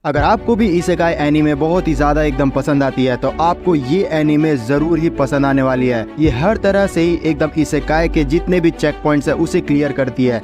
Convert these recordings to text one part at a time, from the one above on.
अगर आपको भी इसेकाई एनीमे बहुत ही ज्यादा एकदम पसंद आती है तो आपको ये एनीमे जरूर ही पसंद आने वाली है। ये हर तरह से ही एकदम इसेकाई के जितने भी चेक पॉइंट्स है उसे क्लियर करती है।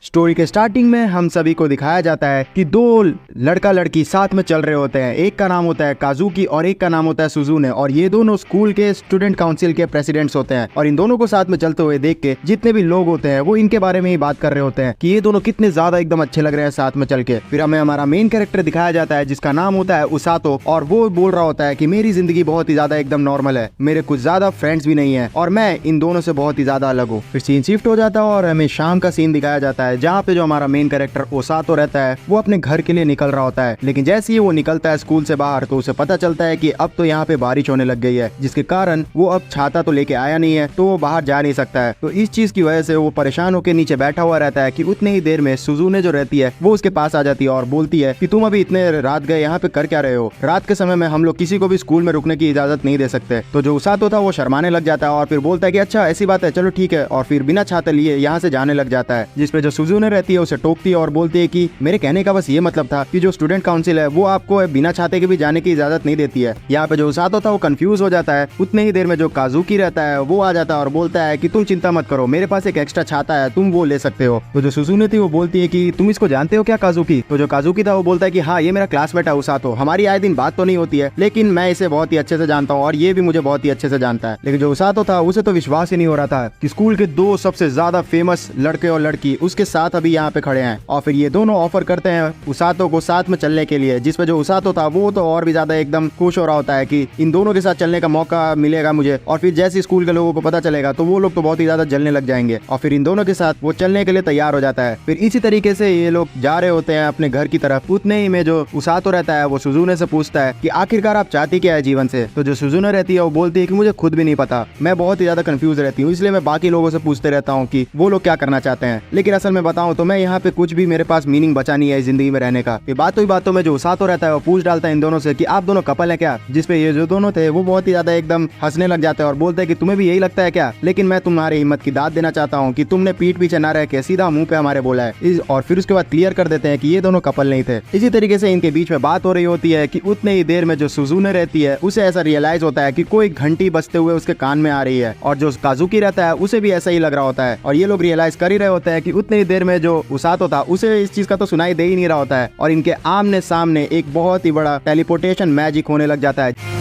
स्टोरी के स्टार्टिंग में हम सभी को दिखाया जाता है कि दो लड़का लड़की साथ में चल रहे होते हैं। एक का नाम होता है काजुकी और एक का नाम होता है सुजुने, और ये दोनों स्कूल के स्टूडेंट काउंसिल के प्रेसिडेंट्स होते हैं। और इन दोनों को साथ में चलते हुए देख के जितने भी लोग होते हैं वो इनके बारे में ही बात कर रहे होते हैं कि ये दोनों कितने ज्यादा एकदम अच्छे लग रहे हैं साथ में चल के। फिर हमें हमारा मेन कैरेक्टर दिखाया जाता है जिसका नाम होता है उसातो, और वो बोल रहा होता है कि मेरी जिंदगी बहुत ही ज्यादा एकदम नॉर्मल है, मेरे कुछ ज्यादा फ्रेंड्स भी नहीं है और मैं इन दोनों से बहुत ही ज्यादा अलग हूँ। फिर सीन शिफ्ट हो जाता है और हमें शाम का सीन दिखाया जाता है जहाँ पे जो हमारा मेन कैरेक्टर ओसातो रहता है वो अपने घर के लिए निकल रहा होता है। लेकिन जैसे ही वो निकलता है स्कूल से बाहर तो उसे पता चलता है कि अब तो यहाँ पे बारिश होने लग गई है, जिसके कारण वो अब छाता तो लेके आया नहीं है तो वो बाहर जा नहीं सकता है। तो इस चीज की वजह से वो परेशान होकर नीचे बैठा हुआ रहता है कि उतने ही देर में सुजुने जो रहती है वो उसके पास आ जाती है और बोलती है कि तुम अभी इतने रात गए यहाँ पे कर क्या रहे हो, रात के समय में हम लोग किसी को भी स्कूल में रुकने की इजाजत नहीं दे सकते। तो जो उसातो था वो शर्माने लग जाता है और फिर बोलता है कि अच्छा ऐसी बात है, चलो ठीक है, और फिर बिना छाते लिए यहाँ से जाने लग जाता है। जिसपे जो सुजुने रहती है उसे टोकती है और बोलती है कि मेरे कहने का बस ये मतलब था कि जो स्टूडेंट काउंसिल है वो आपको बिना छाते के भी जाने की इजाजत नहीं देती है। यहाँ पे जो उसातो था वो कंफ्यूज हो जाता है। उतने ही देर में जो काजुकी रहता है वो आ जाता है और बोलता है कि तुम चिंता मत करो, मेरे पास एक एक्स्ट्रा छाता है, तुम वो ले सकते हो। तो जो सुजुने थी वो बोलती है कि तुम इसको जानते हो क्या काजुकी? तो जो काजुकी था वो बोलता है कि हाँ, ये मेरा क्लासमेट है उसातो, हमारी आए दिन बात तो नहीं होती है लेकिन मैं इसे बहुत ही अच्छे से जानता हूँ और ये भी मुझे बहुत ही अच्छे से जानता है। लेकिन जो उसातो था उसे तो विश्वास ही नहीं हो रहा था कि स्कूल के दो सबसे ज्यादा फेमस लड़के और लड़की उसके साथ अभी यहाँ पे खड़े हैं। और फिर ये दोनों ऑफर करते हैं उसातो को साथ में चलने के लिए, जिसपे जो उसातो था वो तो और भी ज्यादा एकदम खुश हो रहा होता है कि इन दोनों के साथ चलने का मौका मिलेगा मुझे। और फिर जैसे स्कूल के लोगों को पता चलेगा तो वो लोग तो बहुत ही ज्यादा जलने लग जाएंगे और फिर इन दोनों के साथ वो चलने के लिए तैयार हो जाता है। फिर इसी तरीके से ये लोग जा रहे होते हैं अपने घर की तरफ। उतने ही में जो उसातो रहता है वो सुजुने से पूछता है कि आखिरकार आप चाहती क्या है जीवन से? तो जो सुजुने रहती है वो बोलती है कि मुझे खुद भी नहीं पता, मैं बहुत ही ज्यादा कंफ्यूज रहती हूँ, इसलिए मैं बाकी लोगों से पूछते रहता हूँ कि वो लोग क्या करना चाहते हैं। लेकिन असल में बताऊँ तो मैं यहाँ पे कुछ भी मेरे पास मीनिंग बचा नहीं है जिंदगी में रहने का। ये बातों में जो उसातो रहता है वो पूछ डालता है इन दोनों से कि आप दोनों कपल है क्या? जिसपे ये जो दोनों थे वो बहुत ही ज्यादा एकदम हंसने लग जाते हैं और बोलते हैं कि तुम्हें भी यही लगता है क्या? लेकिन मैं तुम्हारी हिम्मत की दाद देना चाहता हूँ कि तुमने पीठ पीछे न रह के सीधा मुंह पे हमारे बोला है। और फिर उसके बाद क्लियर कर देते हैं कि ये दोनों कपल नहीं थे। इसी तरीके से इनके बीच में बात हो रही होती है कि उतने ही देर में जो सुजुने रहती है उसे ऐसा रियलाइज होता है कि कोई घंटी बजते हुए उसके कान में आ रही है, और जो काजुकी रहता है उसे भी ऐसा ही लग रहा होता है। और ये लोग रियलाइज कर ही रहे होते हैं कि उतनी ही देर में जो उसातो था उसे इस चीज का तो सुनाई दे ही नहीं रहा होता है और इनके आमने सामने एक बहुत ही बड़ा टेलीपोर्टेशन मैजिक होने लग जाता है,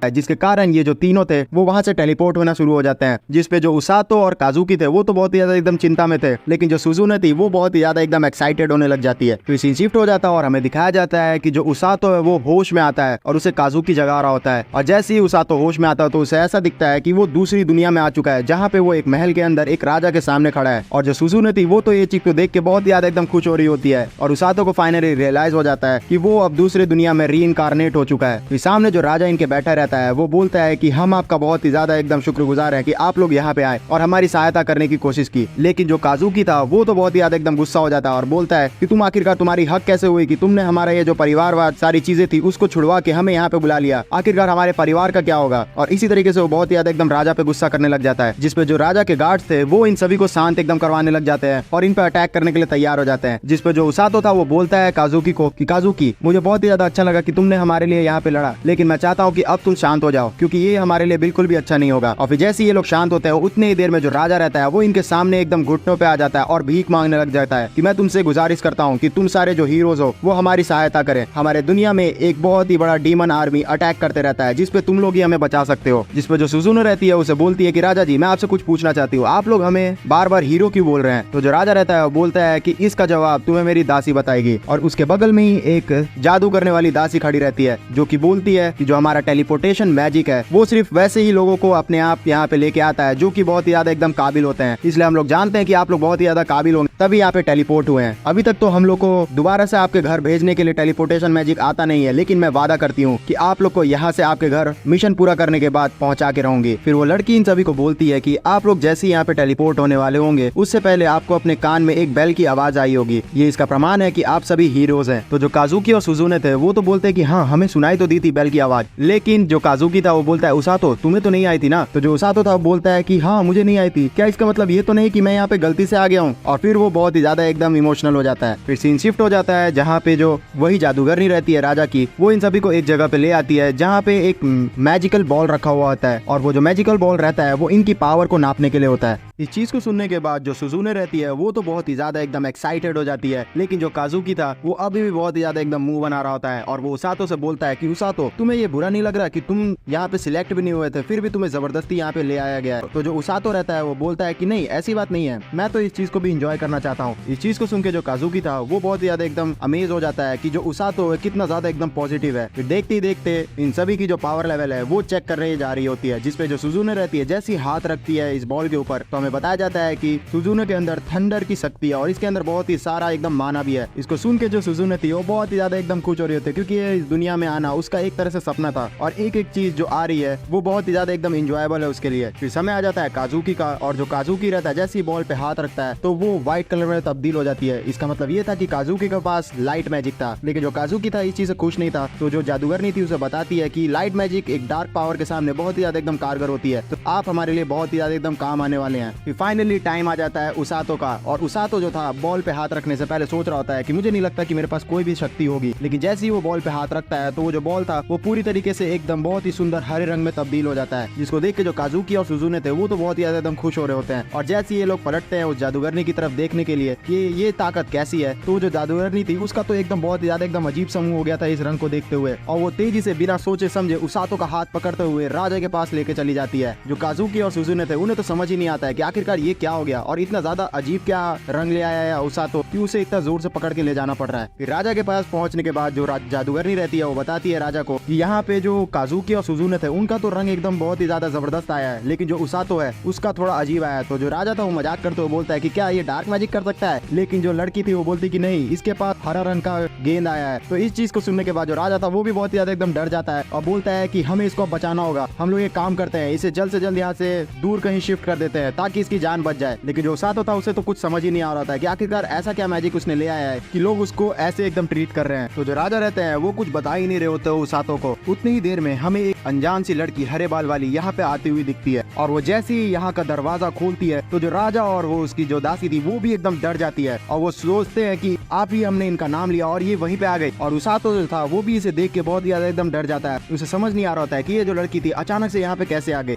जिसके कारण ये जो तीनों थे वो वहां से टेलीपोर्ट होना शुरू हो जाते हैं। जिसपे जो उसातो और काजुकी थे वो तो बहुत ही ज्यादा एकदम चिंता में थे, लेकिन जो सुजुने थी वो बहुत ही ज्यादा एकदम एक्साइटेड होने लग जाती है। फिर सीन शिफ्ट हो जाता है और हमें दिखाया जाता है कि जो उसातो है वो होश में आता है और उसे काजुकी जगा रहा होता है। और जैसे ही उसातो होश में आता है तो उसे ऐसा दिखता है कि वो दूसरी दुनिया में आ चुका है, जहाँ पे वो एक महल के अंदर एक राजा के सामने खड़ा है। और जो सुजुने थी वो तो ये चीज को देख के बहुत ज्यादा एकदम खुश हो रही होती है और उसातो को फाइनली रियलाइज हो जाता है कि वो अब दूसरी दुनिया में रीइंकारनेट हो चुका है। फिर सामने जो राजा इनके बैठा रहता है वो बोलता है कि हम आपका बहुत ही ज्यादा एकदम शुक्रगुजार हैं कि आप लोग यहाँ पे आए और हमारी सहायता करने की कोशिश की। लेकिन जो काजुकी था वो तो बहुत ही ज्यादा एकदम गुस्सा हो जाता है और बोलता है कि तुम आखिरकार तुम्हारी हक कैसे हुई कि तुमने हमारा ये जो परिवारवाद सारी चीजें थी उसको छुड़वा के हमें यहाँ पे बुला लिया, आखिरकार हमारे परिवार का क्या होगा? और इसी तरीके से वो बहुत ही ज्यादा एकदम राजा पे गुस्सा करने लग जाता है, जिसपे जो राजा के गार्ड्स थे वो इन सभी को शांत एकदम करवाने लग जाते हैं और इन पे अटैक करने के लिए तैयार हो जाते हैं। जिसपे जो उसातो था वो बोलता है काजुकी को कि काजुकी, मुझे बहुत ही ज्यादा अच्छा लगा कि तुमने हमारे लिए यहाँ पे लड़ा, लेकिन मैं चाहता हूँ कि अब तुम शांत हो जाओ क्योंकि ये हमारे लिए बिल्कुल भी अच्छा नहीं होगा। और फिर जैसे ये लोग शांत होते हैं उतने ही देर में जो राजा रहता है वो इनके सामने एकदम घुटनों पे आ जाता है और भीख मांगने लग जाता है कि मैं तुमसे गुजारिश करता हूँ कि तुम सारे जो हीरोज हो वो हमारी सहायता करें। हमारे दुनिया में एक बहुत ही बड़ा डीमन आर्मी अटैक करते रहता है जिसपे तुम लोग ही हमें बचा सकते हो। जिसपे जो सुजुने रहती है उसे बोलती है कि राजा जी, मैं आपसे कुछ पूछना चाहती हूँ, आप लोग हमें बार बार हीरो क्यों बोल रहे हैं? तो जो राजा रहता है वो बोलता है कि इसका जवाब तुम्हें मेरी दासी बताएगी। और उसके बगल में ही एक जादू करने वाली दासी खड़ी रहती है जो कि बोलती है कि जो हमारा टेलीपोर्टेशन मैजिक है वो सिर्फ वैसे ही लोगों को अपने आप यहाँ पे लेके आता है जो कि बहुत ही ज्यादा एकदम काबिल होते हैं। इसलिए हम लोग जानते हैं कि आप लोग बहुत ही ज्यादा काबिल होंगे तभी यहाँ पे टेलीपोर्ट हुए हैं। अभी तक तो हम लोग को दोबारा से आपके घर भेजने के लिए टेलीपोर्टेशन मैजिक आता नहीं है, लेकिन मैं वादा करती हूँ कि आप लोग को यहाँ से आपके घर मिशन पूरा करने के बाद पहुँचा के रहूंगी। फिर वो लड़की इन सभी को बोलती है कि आप लोग जैसे ही यहाँ पे टेलीपोर्ट होने वाले होंगे उससे पहले आपको अपने कान में एक बेल की आवाज आई होगी, ये इसका प्रमाण है कि आप सभी हीरोज हैं। तो जो काजुकी और सुजुने थे वो तो बोलते हैं कि हाँ, हमें सुनाई तो दी थी बेल की आवाज, लेकिन जो काजुकी था वो बोलता है उसातो तुम्हें तो नहीं आई थी ना। तो जो उसातो था वो बोलता है कि हाँ मुझे नहीं आई थी, क्या इसका मतलब ये तो नहीं कि मैं यहाँ पे गलती से आ गया हूँ। और फिर वो बहुत ही ज्यादा एकदम इमोशनल हो जाता है। फिर सीन शिफ्ट हो जाता है जहाँ पे जो वही जादूगरनी रहती है राजा की, वो इन सभी को एक जगह पे ले आती है जहाँ पे एक मैजिकल बॉल रखा हुआ होता है और वो जो मैजिकल बॉल रहता है वो इनकी पावर को नापने के लिए होता है। इस चीज को सुनने के बाद जो सुजुने रहती है वो तो बहुत ही ज्यादा एकदम एक्साइटेड हो जाती है, लेकिन जो काजुकी था वो अभी भी बहुत ही ज्यादा एकदम मुंह बना रहा होता है और वो उसातो से बोलता है कि उसातो तुम्हें ये बुरा नहीं लग रहा कि तुम यहाँ पे सिलेक्ट भी नहीं हुए थे फिर भी तुम्हें जबरदस्ती यहाँ पे ले आया गया है। तो जो उसातो रहता है वो बोलता है कि नहीं ऐसी बात नहीं है, मैं तो इस चीज को भी इंजॉय करना चाहता हूँ। इस चीज को सुन के जो काजुकी था वो बहुत ही ज्यादा एकदम अमेज हो जाता है कि जो उसातो है कितना ज्यादा एकदम पॉजिटिव है। फिर देखते ही देखते इन सभी की जो पावर लेवल है वो चेक करने जा रही होती है, जिसपे जो सुजुने रहती है जैसी हाथ रखती है इस बॉल के ऊपर तो हमें बताया जाता है कि सुजुने के अंदर थंडर की शक्ति है और इसके अंदर बहुत ही सारा एकदम माना भी है। इसको सुन के जो सुजुने थी वो बहुत ही ज्यादा एकदम खुश हो रही होती है क्योंकि ये इस दुनिया में आना उसका एक तरह से सपना था और एक एक चीज जो आ रही है वो बहुत ही ज्यादा एकदम इंजॉयबल है उसके लिए। फिर समय आ जाता है काजुकी का और जो काजुकी रहता है जैसे ही बॉल पे हाथ रखता है तो वो व्हाइट कलर में तब्दील हो जाती है। इसका मतलब ये था कि काजुकी के पास लाइट मैजिक था, लेकिन जो काजुकी था इस चीज से खुश नहीं था। तो जो जादूगरनी थी उसे बताती है कि लाइट मैजिक एक डार्क पावर के सामने बहुत ही ज्यादा एकदम कारगर होती है, तो आप हमारे लिए बहुत ही ज्यादा एकदम काम आने वाले हैं। फिर फाइनली टाइम आ जाता है उसातो का और उसातो जो था बॉल पे हाथ रखने से पहले सोच रहा होता है कि मुझे नहीं लगता कि मेरे पास कोई भी शक्ति होगी, लेकिन जैसे ही वो बॉल पे हाथ रखता है तो वो जो बॉल था वो पूरी तरीके से एकदम बहुत ही सुंदर हरे रंग में तब्दील हो जाता है, जिसको देख के जो काजुकी और सुजुने थे वो तो बहुत ही ज्यादा एकदम खुश हो रहे होते हैं। और जैसे ये लोग पलटते हैं उस जादूगरनी की तरफ देखने के लिए कि ये ताकत कैसी है, तो जो जादूगरनी थी उसका तो एकदम बहुत ही ज्यादा एकदम अजीब सा मुंह हो गया था इस रंग को देखते हुए और वो तेजी से बिना सोचे समझे उसातो का हाथ पकड़ते हुए राजा के पास लेके चली जाती है। जो काजुकी और सुजुने थे उन्हें तो समझ ही नहीं आता है कि आखिरकार ये क्या हो गया और इतना ज्यादा अजीब क्या रंग ले आया है उसातो कि उसे इतना जोर से पकड़ के ले जाना पड़ रहा है। फिर राजा के पास पहुंचने के बाद जो जादूगरनी रहती है वो बताती है राजा को कि यहाँ पे जो काजुकी और सुजुने थे उनका तो रंग एकदम बहुत ही ज्यादा जबरदस्त आया है, लेकिन जो उसातो है उसका थोड़ा अजीब आया है। तो जो राजा था वो मजाक करते हुए बोलता है कि क्या ये डार्क मैजिक कर सकता है, लेकिन जो लड़की थी वो बोलती कि नहीं इसके पास हरा रंग का गेंद आया है। तो इस चीज को सुनने के बाद जो राजा था वो भी बहुत ही ज्यादा एकदम डर जाता है और बोलता है कि हमें इसको बचाना होगा, हम लोग एक काम करते हैं इसे जल्द से जल्द यहाँ से दूर कहीं शिफ्ट कर देते हैं ताकि इसकी जान बच जाए। लेकिन जो उसातो था उसे तो कुछ समझ ही नहीं आ रहा था कि आखिरकार ऐसा क्या मैजिक उसने ले आया है कि लोग उसको ऐसे एकदम ट्रीट कर रहे हैं। तो जो राजा रहते हैं वो कुछ बता ही नहीं रहे होते उसातो को। उतनी ही देर में हमें एक अनजान सी लड़की हरे बाल वाली यहाँ पे आती हुई दिखती है और वो जैसे ही यहाँ का दरवाजा खोलती है तो जो राजा और वो उसकी जो दासी थी वो भी एकदम डर जाती है और वो सोचते हैं कि आप ही हमने इनका नाम लिया और ये वहीं पे आ गई। और उसातो जो था वो भी इसे देख के बहुत ज्यादा एकदम डर जाता है, उसे समझ नहीं आ रहा होता है कि ये जो लड़की थी अचानक से यहाँ पे कैसे आ गई।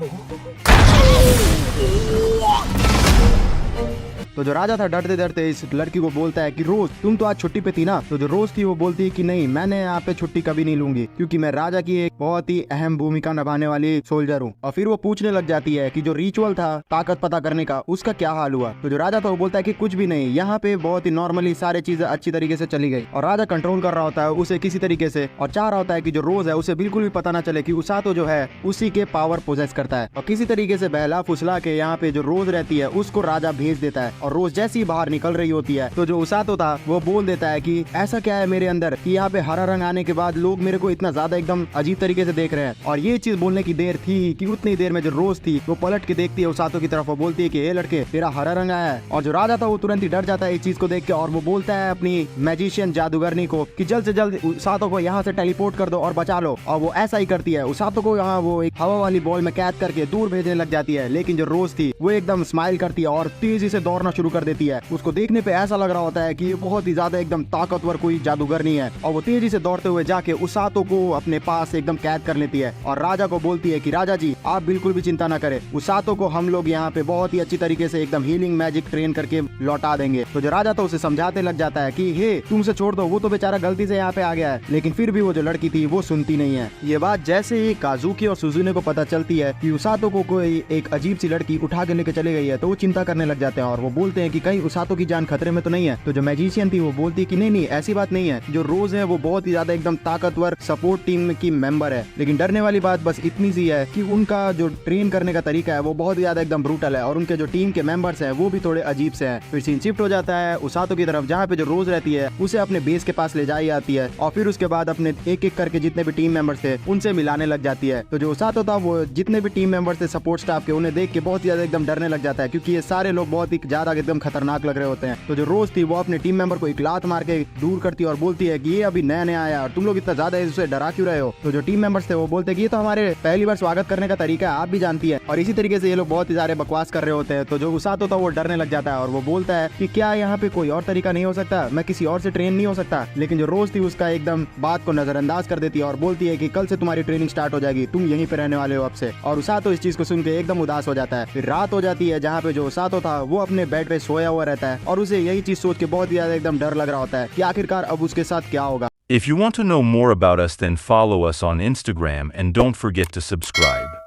तो जो राजा था डरते डरते इस लड़की को बोलता है कि रोज तुम तो आज छुट्टी पे थी ना। तो जो रोज थी वो बोलती है कि नहीं मैंने यहाँ पे छुट्टी कभी नहीं लूंगी क्योंकि मैं राजा की एक बहुत ही अहम भूमिका निभाने वाली सोल्जर हूँ। और फिर वो पूछने लग जाती है कि जो रिचुअल था ताकत पता करने का उसका क्या हाल हुआ। तो जो राजा था वो बोलता है कि कुछ भी नहीं, यहाँ पे बहुत ही नॉर्मली सारी चीजें अच्छी तरीके से चली गई। और राजा कंट्रोल कर रहा होता है उसे किसी तरीके से और चाह रहा होता है कि जो रोज है उसे बिल्कुल भी पता ना चले कि उसातो जो है उसी के पावर पोजेस करता है। और किसी तरीके से बहला फुसला के यहाँ पे जो रोज रहती है उसको राजा भेज देता है और रोज जैसी बाहर निकल रही होती है तो जो उसातो था वो बोल देता है कि ऐसा क्या है मेरे अंदर कि यहाँ पे हरा रंग आने के बाद लोग मेरे को इतना ज्यादा एकदम अजीब तरीके से देख रहे हैं। और ये चीज बोलने की देर थी कि उतनी देर में जो रोज थी वो पलट के देखती है उसातो की तरफ और बोलती है कि ए लड़के तेरा हरा रंग आया है। और जो राजा था वो तुरंत ही डर जाता है इस चीज को देख के और वो बोलता है अपनी मैजिशियन जादूगरनी को कि जल्द से जल्द उसातो को यहाँ से टेलीपोर्ट कर दो और बचा लो। और वो ऐसा ही करती है, उसातो को यहाँ वो एक हवा वाली बॉल में कैद करके दूर भेजने लग जाती है। लेकिन जो रोज थी वो एकदम स्माइल करती है और तेजी से दौड़ना शुरू कर देती है। उसको देखने पे ऐसा लग रहा होता है कि ये बहुत ही ज्यादा एकदम ताकतवर कोई जादूगरनी है और वो तेजी से दौड़ते हुए जाके उसातो को अपने पास एकदम कैद कर लेती है और राजा को बोलती है कि राजा जी आप बिल्कुल भी चिंता न करें, उसातो को हम लोग यहाँ पे बहुत ही अच्छी तरीके से एकदम हीलिंग मैजिक ट्रेन करके लौटा देंगे। तो जो राजा तो उसे समझाते लग जाता है कि हे तुमसे छोड़ दो, वो तो बेचारा गलती से यहाँ पे आ गया है। लेकिन फिर भी वो जो लड़की थी वो सुनती नहीं है। ये बात जैसे ही काजुकी और सुजुने को पता चलती है कि उसातो को कोई एक अजीब सी लड़की उठा के लेके चली गई है तो वो चिंता करने लग जाते हैं और वो बोलते हैं कि कहीं उसातो की जान खतरे में तो नहीं है। तो जो मैजिशियन थी वो बोलती है कि नहीं नहीं ऐसी बात नहीं है, जो रोज है वो बहुत ही ज्यादा एकदम ताकतवर सपोर्ट टीम की मेंबर है। लेकिन डरने वाली बात बस इतनी सी है कि उनका जो ट्रेन करने का तरीका है वो बहुत ही ज्यादा एकदम ब्रूटल है और उनके जो टीम के मेंबर्स हैं वो भी थोड़े अजीब से हैं। फिर सीन शिफ्ट हो जाता है उसातो की तरफ जहाँ पे जो रोज रहती है उसे अपने बेस के पास ले जाई आती है और फिर उसके बाद अपने एक एक करके जितने भी टीम मेंबर्स थे उनसे मिलाने लग जाती है। तो जो उसातो था वो जितने भी टीम मेंबर्स थे सपोर्ट स्टाफ के उन्हें देख के बहुत ही ज्यादा एकदम डरने लग जाता है क्योंकि ये सारे लोग बहुत ही ज्यादा दिमाग एकदम खतरनाक लग रहे होते हैं। तो जो रोज थी वो अपने टीम मेंबर को एक लात मार के दूर करती है और बोलती है कि ये अभी नया नया आया और तुम लोग इतना ज्यादा इसे डरा क्यों रहे हो। तो जो टीम मेंबर्स थे वो बोलते हैं कि ये तो हमारे पहली बार स्वागत करने का तरीका है, आप भी जानती है। और इसी तरीके से ये लोग बहुत ही सारे बकवास कर रहे होते हैं। तो जो उसातो था वो डरने लग जाता है और वो बोलता है कि क्या यहाँ पे कोई और तरीका नहीं हो सकता, मैं किसी और से ट्रेन नहीं हो सकता। लेकिन जो रोज थी उसका एकदम बात को नजरअंदाज कर देती है और बोलती है कि कल से तुम्हारी ट्रेनिंग स्टार्ट हो जाएगी, तुम यहीं पे रहने वाले हो अब से। और उसातो इस चीज को सुन के एकदम उदास हो जाता है। फिर रात हो जाती है जहाँ पे जो उसातो था वो अपने बेड पे सोया हुआ रहता है और उसे यही चीज सोच के बहुत ही ज्यादा एकदम डर लग रहा होता है कि आखिरकार अब उसके साथ क्या होगा। If you want to know more about us, then follow us on Instagram and don't forget to subscribe.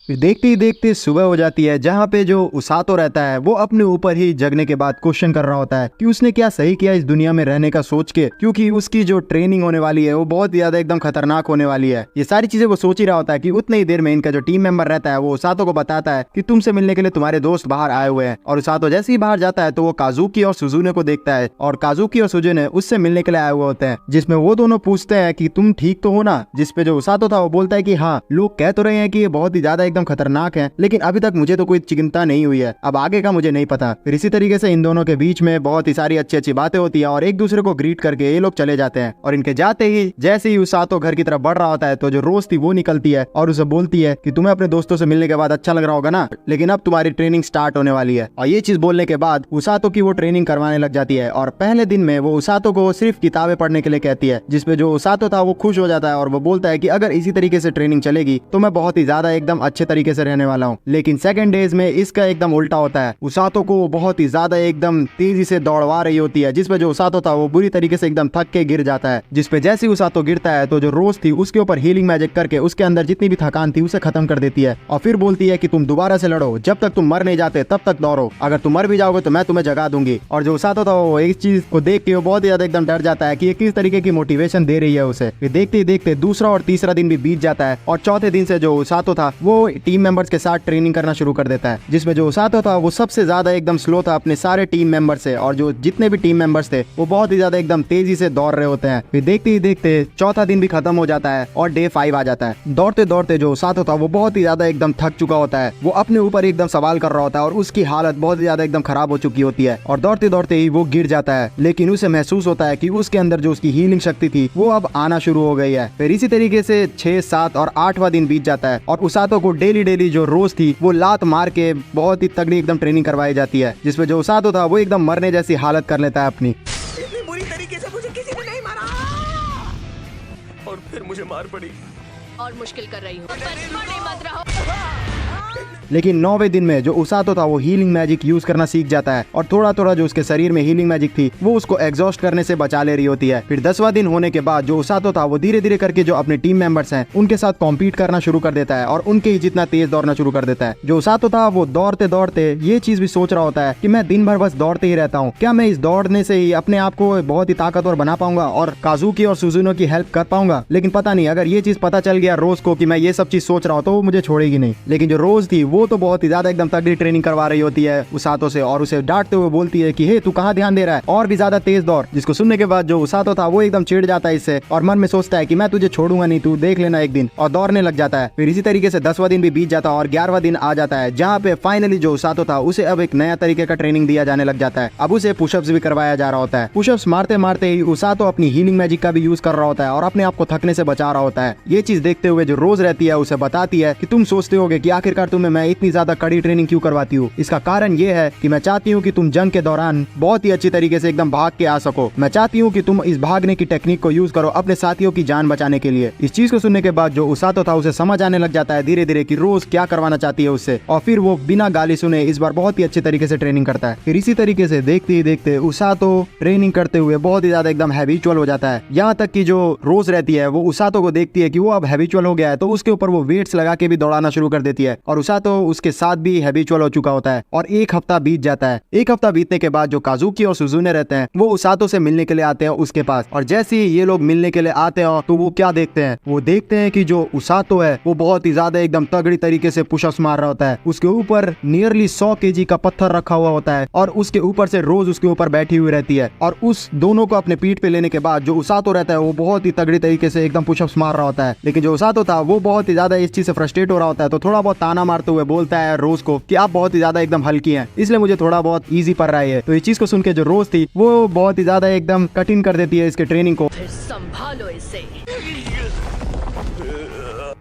फिर देखते ही देखते सुबह हो जाती है जहाँ पे जो उसातो रहता है वो अपने ऊपर ही जगने के बाद क्वेश्चन कर रहा होता है कि उसने क्या सही किया इस दुनिया में रहने का सोच के, क्योंकि उसकी जो ट्रेनिंग होने वाली है वो बहुत ज्यादा एकदम खतरनाक होने वाली है। ये सारी चीजें वो सोच ही रहा होता है कि उतनी ही देर में इनका जो टीम मेंबर रहता है वो उसातो को बताता है कि तुमसे मिलने के लिए तुम्हारे दोस्त बाहर आए हुए हैं। और उसातो जैसे ही बाहर जाता है तो वो काजुकी और सुजुने को देखता है और काजुकी और सुजुने उससे मिलने के लिए आए हुए होते हैं, जिसमें वो दोनों पूछते हैं कि तुम ठीक तो हो ना। जिसपे जो उसातो था वो बोलता है कि हाँ, लोग कह तो रहे हैं कि ये बहुत ही ज्यादा एकदम खतरनाक है, लेकिन अभी तक मुझे तो कोई चिंता नहीं हुई है, अब आगे का मुझे नहीं पता। फिर इसी तरीके से इन दोनों के बीच में बहुत ही सारी अच्छी अच्छी बातें होती है और एक दूसरे को ग्रीट करके ये लोग चले जाते हैं। और इनके जाते ही जैसे ही उसातो घर की तरफ बढ़ रहा होता है तो जो रोज थी वो निकलती है और उसे बोलती है कि तुम्हें अपने दोस्तों से मिलने के बाद अच्छा लग रहा होगा ना, लेकिन अब तुम्हारी ट्रेनिंग स्टार्ट होने वाली है। और ये चीज बोलने के बाद उसातो की वो ट्रेनिंग करवाने लग जाती है और पहले दिन में वो उसातो को सिर्फ किताबें पढ़ने के लिए कहती है, जिसपे जो उसातो था वो खुश हो जाता है और वो बोलता है कि अगर इसी तरीके से ट्रेनिंग चलेगी तो मैं बहुत ही ज्यादा एकदम अच्छे तरीके से रहने वाला हूँ। लेकिन सेकंड डेज में इसका एकदम उल्टा होता है। उसातो को बहुत ही ज्यादा एकदम तेजी से दौड़वा रही होती है, जिसपे जो उसातो था वो बुरी तरीके से एकदम थक के गिर जाता है। जिसपे जैसे ही उसातो गिरता है तो जो रोज थी उसके ऊपर हीलिंग मैजिक करके उसके अंदर जितनी भी थकान थी उसे खत्म कर देती है और फिर बोलती है कि तुम दोबारा से लड़ो, जब तक तुम मर नहीं जाते तब तक दौड़ो, अगर तुम मर भी जाओगे तो मैं तुम्हें जगा दूंगी। और जो उसातो था वो इस चीज को देख के वो बहुत ही ज्यादा एकदम डर जाता है कि ये किस तरीके की मोटिवेशन दे रही है उसे। फिर देखते ही देखते दूसरा और तीसरा दिन भी बीत जाता है और चौथे दिन से जो उसातो था वो टीम मेंबर्स के साथ ट्रेनिंग करना शुरू कर देता है, जिसमें जो उसातो था वो सबसे ज्यादा एकदम स्लो था अपने सारे टीम मेंबर से और जो जितने भी टीम मेंबर्स थे वो बहुत ही ज्यादा एकदम तेजी से दौड़ रहे होते हैं। फिर देखते ही देखते चौथा दिन भी खत्म हो जाता है और डे 5 आ जाता है। दौड़ते दौड़ते जो उसातो था वो बहुत ही ज्यादा एकदम थक चुका होता है, वो अपने ऊपर एकदम सवाल कर रहा होता है और उसकी हालत बहुत ही ज्यादा एकदम खराब हो चुकी होती है और दौड़ते दौड़ते ही वो गिर जाता है। लेकिन उसे महसूस होता है कि उसके अंदर जो उसकी हीलिंग शक्ति थी वो अब आना शुरू हो गई है। फिर इसी तरीके से 6, 7 और 8वां दिन बीत जाता है और उसातो को डेली जो रोज थी वो लात मार के बहुत ही तगड़ी एकदम ट्रेनिंग करवाई जाती है, जिसमें जो उसातो था वो एकदम मरने जैसी हालत कर लेता है अपनी। इतनी बुरी तरीके से मुझे किसी ने नहीं मारा और फिर मुझे मार पड़ी और मुश्किल कर रही हूँ, बड़े मत रहो। लेकिन 9वें दिन में जो उसातो था वो हीलिंग मैजिक यूज करना सीख जाता है और थोड़ा थोड़ा जो उसके शरीर में हीलिंग मैजिक थी वो उसको एग्जॉस्ट करने से बचा ले रही होती है। फिर 10वां दिन होने के बाद जो उसातो था वो धीरे धीरे करके जो अपने टीम मेंबर्स हैं उनके साथ कॉम्पीट करना शुरू कर देता है और उनके ही जितना तेज दौड़ना शुरू कर देता है। जो उसातो था वो दौड़ते दौड़ते ये चीज भी सोच रहा होता है कि मैं दिन भर बस दौड़ते ही रहता हूँ, क्या मैं इस दौड़ने से ही अपने आप को बहुत ही ताकतवर बना पाऊंगा और काजुकी और सुजुनो की हेल्प कर पाऊंगा। लेकिन पता नहीं, अगर ये चीज पता चल गया रोज को कि मैं ये सब चीज सोच रहा हूँ तो वो मुझे छोड़ेगी नहीं। लेकिन जो रोज थी वो तो बहुत ही ज्यादा एकदम तगड़ी ट्रेनिंग करवा रही होती है उसातो से और उसे डांटते हुए बोलती है कि हे तू कहाँ ध्यान दे रहा है, और भी ज्यादा तेज दौड़। जिसको सुनने के बाद जो उसातो था वो एकदम चिढ़ जाता है इससे और मन में सोचता है कि मैं तुझे छोड़ूंगा नहीं, तू देख लेना एक दिन, और दौड़ने लग जाता है। फिर इसी तरीके से 10वां दिन भी बीत जाता है और 11वां दिन आ जाता है जहाँ पे फाइनली जो उसातो था उसे अब एक नया तरीके का ट्रेनिंग दिया जाने लग जाता है। अब उसे पुशअप्स भी करवाया जा रहा होता है। पुशअप्स मारते मारते ही उसातो अपनी हीलिंग मैजिक का भी यूज कर रहा होता है और अपने आप को थकने से बचा रहा होता है। ये चीज देखते हुए जो रोज रहती है उसे बताती है कि तुम सोचते होगे कि आखिरकार तुम्हें मैं इतनी ज्यादा कड़ी ट्रेनिंग क्यों करवाती हूँ। इसका कारण ये है कि मैं चाहती हूँ कि तुम जंग के दौरान बहुत ही अच्छी तरीके से एकदम भाग के आ सको। मैं चाहती हूँ कि तुम इस भागने की टेक्निक को यूज करो अपने साथियों की जान बचाने के लिए। इस चीज को सुनने के बाद जो उसातो था उसे समझ आने लग जाता है धीरे धीरे कि रोज क्या करवाना चाहती है उससे, और फिर वो बिना गाली सुने इस बार बहुत ही अच्छे तरीके से ट्रेनिंग करता है। फिर इसी तरीके से देखते ही देखते उसातो ट्रेनिंग करते हुए बहुत ही ज्यादा एकदम हैबिचुअल हो जाता है। यहाँ तक कि जो रोज रहती है वो उसातो को देखती है कि वो अब हैबिचुअल हो गया है तो उसके ऊपर वो वेट्स लगा के भी दौड़ाना शुरू कर देती है और उसातो उसके साथ भी हैबिचुअल हो चुका होता है। और एक हफ्ता बीत जाता है। एक हफ्ता बीतने के बाद जो काजुकी और सुजुने रहते हैं वो उसातो से मिलने के लिए आते हैं उसके पास, और जैसे ही ये लोग मिलने के लिए आते हैं तो वो क्या देखते हैं, वो देखते हैं कि जो उसातो है वो बहुत ही ज्यादा एकदम तगड़ी तरीके से पुशअप्स मार रहा होता है। उसके ऊपर नियरली 100 kg का पत्थर रखा हुआ होता है और उसके ऊपर से रोज उसके ऊपर बैठी हुई रहती है, और उस दोनों को अपने पीठ पे लेने के बाद जो उसातो रहता है वो बहुत ही तगड़ी तरीके से एकदम पुशअप्स मार रहा होता है। लेकिन जो उसातो था वो बहुत ही ज्यादा इस चीज से फ्रस्ट्रेट हो रहा होता है तो थोड़ा बहुत ताना मारते हुए बोलता है रोज को कि आप बहुत ही ज्यादा एकदम हल्की हैं, इसलिए मुझे थोड़ा बहुत इजी पड़ रहा है। तो इस चीज को सुन के जो रोज थी वो बहुत ही ज्यादा एकदम कठिन कर देती है इसके ट्रेनिंग को, फिर संभालो इसे।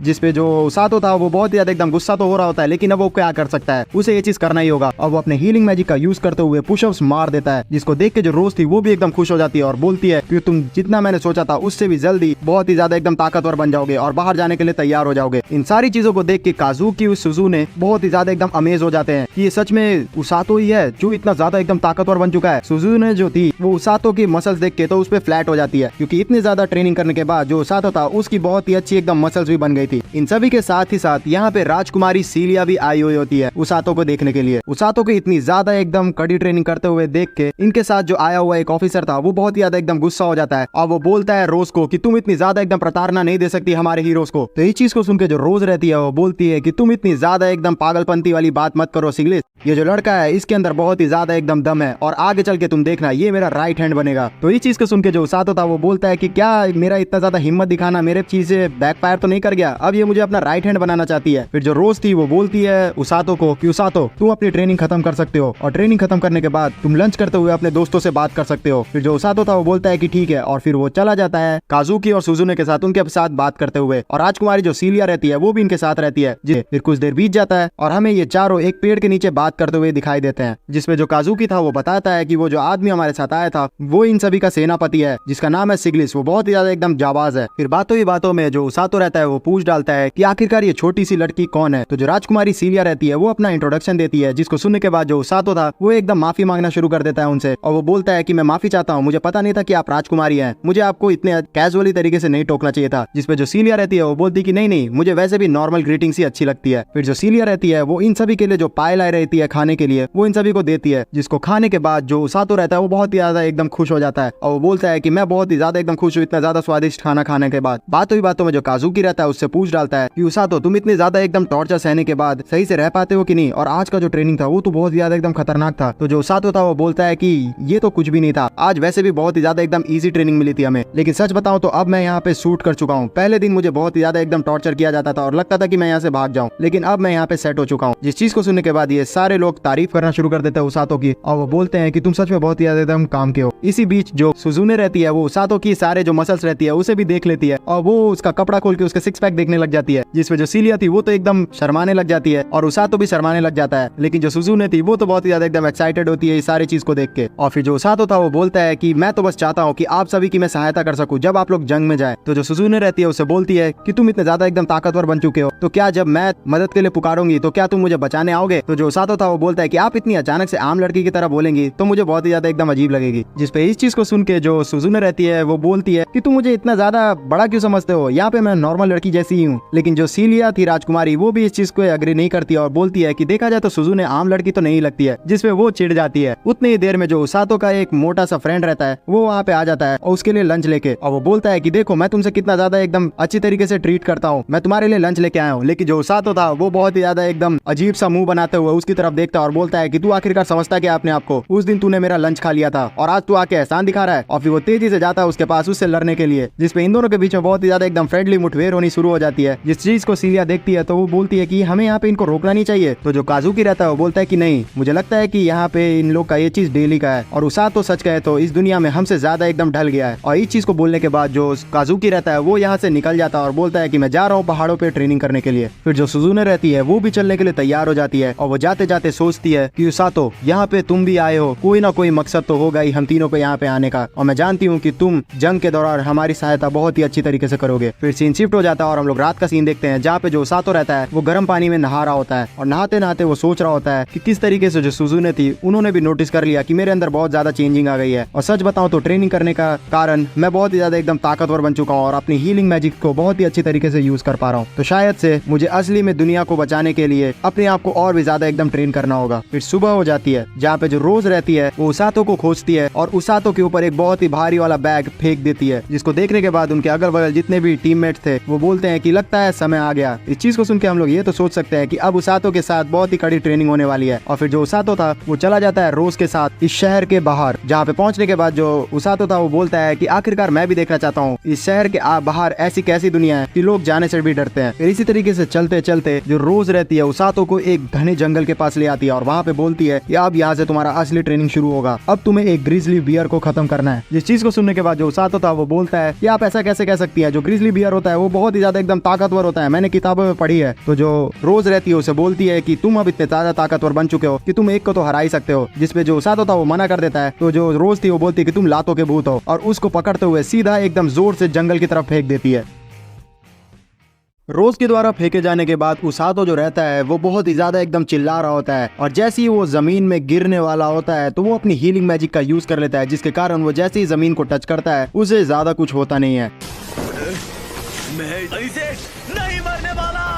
जिसपे जो उसातो था वो बहुत ही ज्यादा एकदम गुस्सा तो हो रहा होता है, लेकिन अब वो क्या कर सकता है, उसे ये चीज करना ही होगा। अब वो अपने हीलिंग मैजिक का यूज करते हुए पुशअप्स मार देता है, जिसको देख के जो रोज थी वो भी एकदम खुश हो जाती है और बोलती है कि तुम जितना मैंने सोचा था उससे भी जल्दी बहुत ही ज्यादा एकदम ताकतवर बन जाओगे और बाहर जाने के लिए तैयार हो जाओगे। इन सारी चीजों को देख के काजुकी और सुजुने बहुत ही ज्यादा एकदम अमेज हो जाते हैं कि ये सच में उसातो ही है जो इतना ज्यादा एकदम ताकतवर बन चुका है। सुजुने जो थी वो उसातो की मसल्स देख के तो उस पर फ्लैट हो जाती है, क्योंकि इतनी ज्यादा ट्रेनिंग करने के बाद जो उसातो था उसकी बहुत ही अच्छी एकदम मसल्स भी बन गई थी। इन सभी के साथ ही साथ यहाँ पे राजकुमारी सीलिया भी आई हुई होती है उसातो को देखने के लिए। उसातो को इतनी ज्यादा एकदम कड़ी ट्रेनिंग करते हुए देख के इनके साथ जो आया हुआ एक ऑफिसर था वो बहुत ही ज्यादा एकदम गुस्सा हो जाता है और वो बोलता है रोज को कि तुम इतनी ज्यादा एकदम प्रताड़ना नहीं दे सकती हमारे हीरोज को। तो इस चीज को सुन के जो रोज रहती है वो बोलती है कि तुम इतनी ज्यादा एकदम पागलपंती वाली बात मत करो सिग्लिस, ये जो लड़का है इसके अंदर बहुत ही ज्यादा एकदम दम है और आगे चल के तुम देखना ये मेरा राइट हैंड बनेगा। तो इस चीज को सुन के जो उसातो था वो बोलता है कि क्या मेरा इतना ज्यादा हिम्मत दिखाना मेरे चीजें बैकफायर तो नहीं कर गया, अब ये मुझे अपना राइट हैंड बनाना चाहती है। फिर जो रोज थी वो बोलती है उसातो को कि उसातो तुम अपनी ट्रेनिंग खत्म कर सकते हो और ट्रेनिंग खत्म करने के बाद तुम लंच करते हुए अपने दोस्तों से बात कर सकते हो। फिर जो उसातो था वो बोलता है कि ठीक है और फिर वो चला जाता है काजुकी और सुजुने के साथ उनके साथ बात करते हुए, और राजकुमारी जो सीलिया रहती है वो भी इनके साथ रहती है। फिर कुछ देर बीत जाता है और हमें ये चारों एक पेड़ के नीचे बात करते हुए दिखाई देते हैं, जिसमें जो काजुकी था वो बताता है कि वो जो आदमी हमारे साथ आया था वो इन सभी का सेनापति है जिसका नाम है सिग्लिस, वो बहुत ही ज्यादा एकदम जाबाज है। फिर बातों ही बातों में जो उसातो रहता है वो पूछ डालता है कि आखिरकार ये छोटी सी लड़की कौन है। तो जो राजकुमारी सीलिया रहती है वो अपना इंट्रोडक्शन देती है, जिसको सुनने के बाद जो उसातो था वो एकदम माफी मांगना शुरू कर देता है उनसे और वो बोलता है कि मैं माफी चाहता हूँ, मुझे पता नहीं था कि आप राजकुमारी हैं, मुझे आपको इतने कैजुअली तरीके से नहीं टोकना चाहिए था। जिसपे जो सीलिया रहती है वो बोलती कि नहीं मुझे वैसे भी नॉर्मल ग्रीटिंग्स ही अच्छी लगती है। फिर जो सीलिया रहती है वो इन सभी के लिए जो पाए लाई रहती है खाने के लिए वो इन सभी को देती है, जिसको खाने के बाद जो उसातो रहता है वो बहुत ही ज्यादा एकदम खुश हो जाता है और वो बोलता है कि मैं बहुत ही ज्यादा एकदम खुश हूँ इतना ज्यादा स्वादिष्ट खाना खाने के बाद। बातों ही बातों में जो काजुकी रहता है उससे पूछ डालता है कि उसातो तुम इतनी ज्यादा एकदम टॉर्चर सहने के बाद सही से रह पाते हो कि नहीं, और आज का जो ट्रेनिंग था वो तो बहुत ज्यादा एकदम खतरनाक था। तो जो उसातो था वो बोलता है कि ये तो कुछ भी नहीं था, आज वैसे भी बहुत ही ज्यादा एकदम इजी ट्रेनिंग मिली थी हमें, लेकिन सच बताऊं तो अब मैं यहाँ पे सूट कर चुका हूँ। पहले दिन मुझे बहुत ही ज्यादा एकदम टॉर्चर किया जाता था और लगता था कि मैं यहाँ से भाग जाऊँ, लेकिन अब मैं यहाँ पे सेट हो चुका हूँ। जिस चीज को सुनने के बाद ये सारे लोग तारीफ करना शुरू कर देते हैं उसातो की और वो बोलते हैं कि तुम सच में बहुत ही ज्यादा एकदम काम के हो। इसी बीच जो सुजुने रहती है वो उसातो की सारे जो मसल्स रहती है उसे भी देख लेती है और वो उसका कपड़ा खोल के उसके सिक्स पैक देखने लग जाती है, जिसमें जो सीलिया थी वो तो एकदम शर्माने लग जाती है और उसातो भी शर्माने लग जाता है, लेकिन जो सुजुने थी वो तो बहुत ही ज्यादा एकदम एक्साइटेड होती है इस सारी चीज को देख के। और फिर जो उसातो था वो बोलता है कि मैं तो बस चाहता हूँ कि आप सभी की मैं सहायता कर सकूं जब आप लोग जंग में जाए। तो जो सुजुने रहती है उसे बोलती है कि तुम इतने ज्यादा एकदम ताकतवर बन चुके हो, तो क्या जब मैं मदद के लिए पुकारूंगी तो क्या तुम मुझे बचाने आओगे। तो जो उसातो था वो बोलता है कि आप इतनी अचानक से आम लड़की की तरह बोलेंगी तो मुझे बहुत ही ज्यादा एकदम अजीब लगेगी। जिसपे इस चीज को सुन के जो सुजुने रहती है वो बोलती है कि तुम मुझे इतना ज्यादा बड़ा क्यों समझते हो, यहाँ पे मैं नॉर्मल लड़की जैसी ही हूँ। लेकिन जो सीलिया थी राजकुमारी वो भी इस चीज को अग्री नहीं करती और बोलती है कि देखा जाए तो सुजुने आम लड़की तो नहीं लगती है, जिसपे वो चिढ़ जाती है। उतनी ही देर में जो उसातो का एक मोटा सा फ्रेंड रहता है वो वहाँ पे आ जाता है और उसके लिए लंच लेके, और वो बोलता है कि देखो मैं तुमसे कितना ज्यादा एकदम अच्छी तरीके से ट्रीट करता हूँ, मैं तुम्हारे लिए लंच लेके आया हूँ। लेकिन जो उसातो था वो बहुत ही ज्यादा एकदम अजीब सा मुंह बनाते हुए उसकी तरफ देखता है और बोलता है कि तू आखिरकार समझता क्या अपने आप को, उस दिन तूने मेरा लंच खा लिया था और आज तू आके एहसान दिखा रहा है। और फिर वो तेजी से जाता है उसके पास उससे लड़ने के लिए, जिसपे इन दोनों के बीच में बहुत ही ज्यादा एकदम फ्रेंडली मुठभेड़ होनी शुरू हो जाती है। जिस चीज को सीलिया देखती है तो वो बोलती है कि हमें यहाँ पे इनको रोकना नहीं चाहिए। तो जो काजुकी रहता है वो बोलता है कि नहीं, मुझे लगता है कि यहाँ पे इन लोग का ये चीज डेली का है और उसातो सच कहे तो इस दुनिया में हमसे ज्यादा एकदम ढल गया है। और इस चीज को बोलने के बाद जो काजुकी रहता है वो यहाँ से निकल जाता है और बोलता है कि मैं जा रहा हूँ पहाड़ों पे ट्रेनिंग करने के लिए। फिर जो सुजुने रहती है वो भी चलने के लिए तैयार हो जाती है और वो जाते जाते सोचती है कि उसातो यहाँ पे तुम भी आए हो, कोई ना कोई मकसद तो होगा ही हम तीनों को यहाँ पे आने का, और मैं जानती हूँ कि तुम जंग के दौरान हमारी सहायता बहुत ही अच्छी तरीके से करोगे। फिर सीन शिफ्ट हो जाता है और हम लोग रात का सीन देखते हैं जहाँ पे जो उसातो रहता है वो गर्म पानी में नहा रहा होता है और नहाते नहाते वो सोच रहा होता है कि किस तरीके से जो सुजुने थी उन्होंने भी नोटिस कर लिया कि मेरे अंदर बहुत ज्यादा चेंजिंग आ गई है। और सच बताऊं तो ट्रेनिंग करने का कारण मैं बहुत ही ज्यादा एकदम ताकतवर बन चुका हूँ और अपनी हीलिंग मैजिक को बहुत ही अच्छी तरीके से यूज कर पा रहा हूँ। तो शायद से मुझे असली में दुनिया को बचाने के लिए अपने आप को और भी ज्यादा एकदम ट्रेन करना होगा। फिर सुबह हो जाती है जहाँ पे जो रोज रहती है वो उसातो को खोजती है और उसातो के ऊपर एक बहुत ही भारी वाला बैग फेंक देती है, जिसको देखने के बाद उनके अगल बगल जितने भी टीममेट थे वो बोलते हैं कि लगता है समय आ गया। इस चीज को सुन के हम लोग ये तो सोच सकते हैं कि अब उसातो के साथ बहुत ही कड़ी ट्रेनिंग होने वाली है। और फिर जो उसातो था वो चला जाता है रोज के साथ इस शहर के बाहर, जहाँ पे पहुंचने के बाद जो उसातो था वो बोलता है कि आखिरकार मैं भी देखना चाहता हूँ इस शहर के बाहर ऐसी कैसी दुनिया है कि लोग जाने से भी डरते हैं। फिर इसी तरीके से चलते चलते जो रोज रहती है उसातो को एक घने जंगल के पास ले आती है और वहाँ पे बोलती है कि अब यहाँ से तुम्हारा असली ट्रेनिंग शुरू होगा, अब तुम्हें एक ग्रिजली बियर को खत्म करना है। जिस चीज को सुनने के बाद जो उसातो था वो बोलता है कि आप ऐसा कैसे कह सकती है, जो ग्रिजली बियर होता है वो बहुत ही ज्यादा एकदम ताकतवर होता है, मैंने किताबों में पढ़ी है। तो जो रोज रहती है उसे बोलती है कि तुम अब इतने ज्यादा ताकतवर बन चुके हो कि तुम एक को तो हरा ही सकते हो। जिसपे जो उसातो था वो मना कर देता है। तो जो रोज थी वो बोलती है कि तुम लातों के भूत हो और उसको पकड़ते हुए सीधा एकदम जोर से जंगल की तरफ फेंक देती है। रोज के द्वारा फेंके जाने के बाद उसातो जो रहता है वो बहुत ही ज्यादा एकदम चिल्ला रहा होता है और जैसे ही वो जमीन में गिरने वाला होता है तो वो अपनी हीलिंग मैजिक का यूज कर लेता है, जिसके कारण वो जैसे ही जमीन को टच करता है उसे ज्यादा कुछ होता नहीं है। मैं इसे नहीं मरने वाला।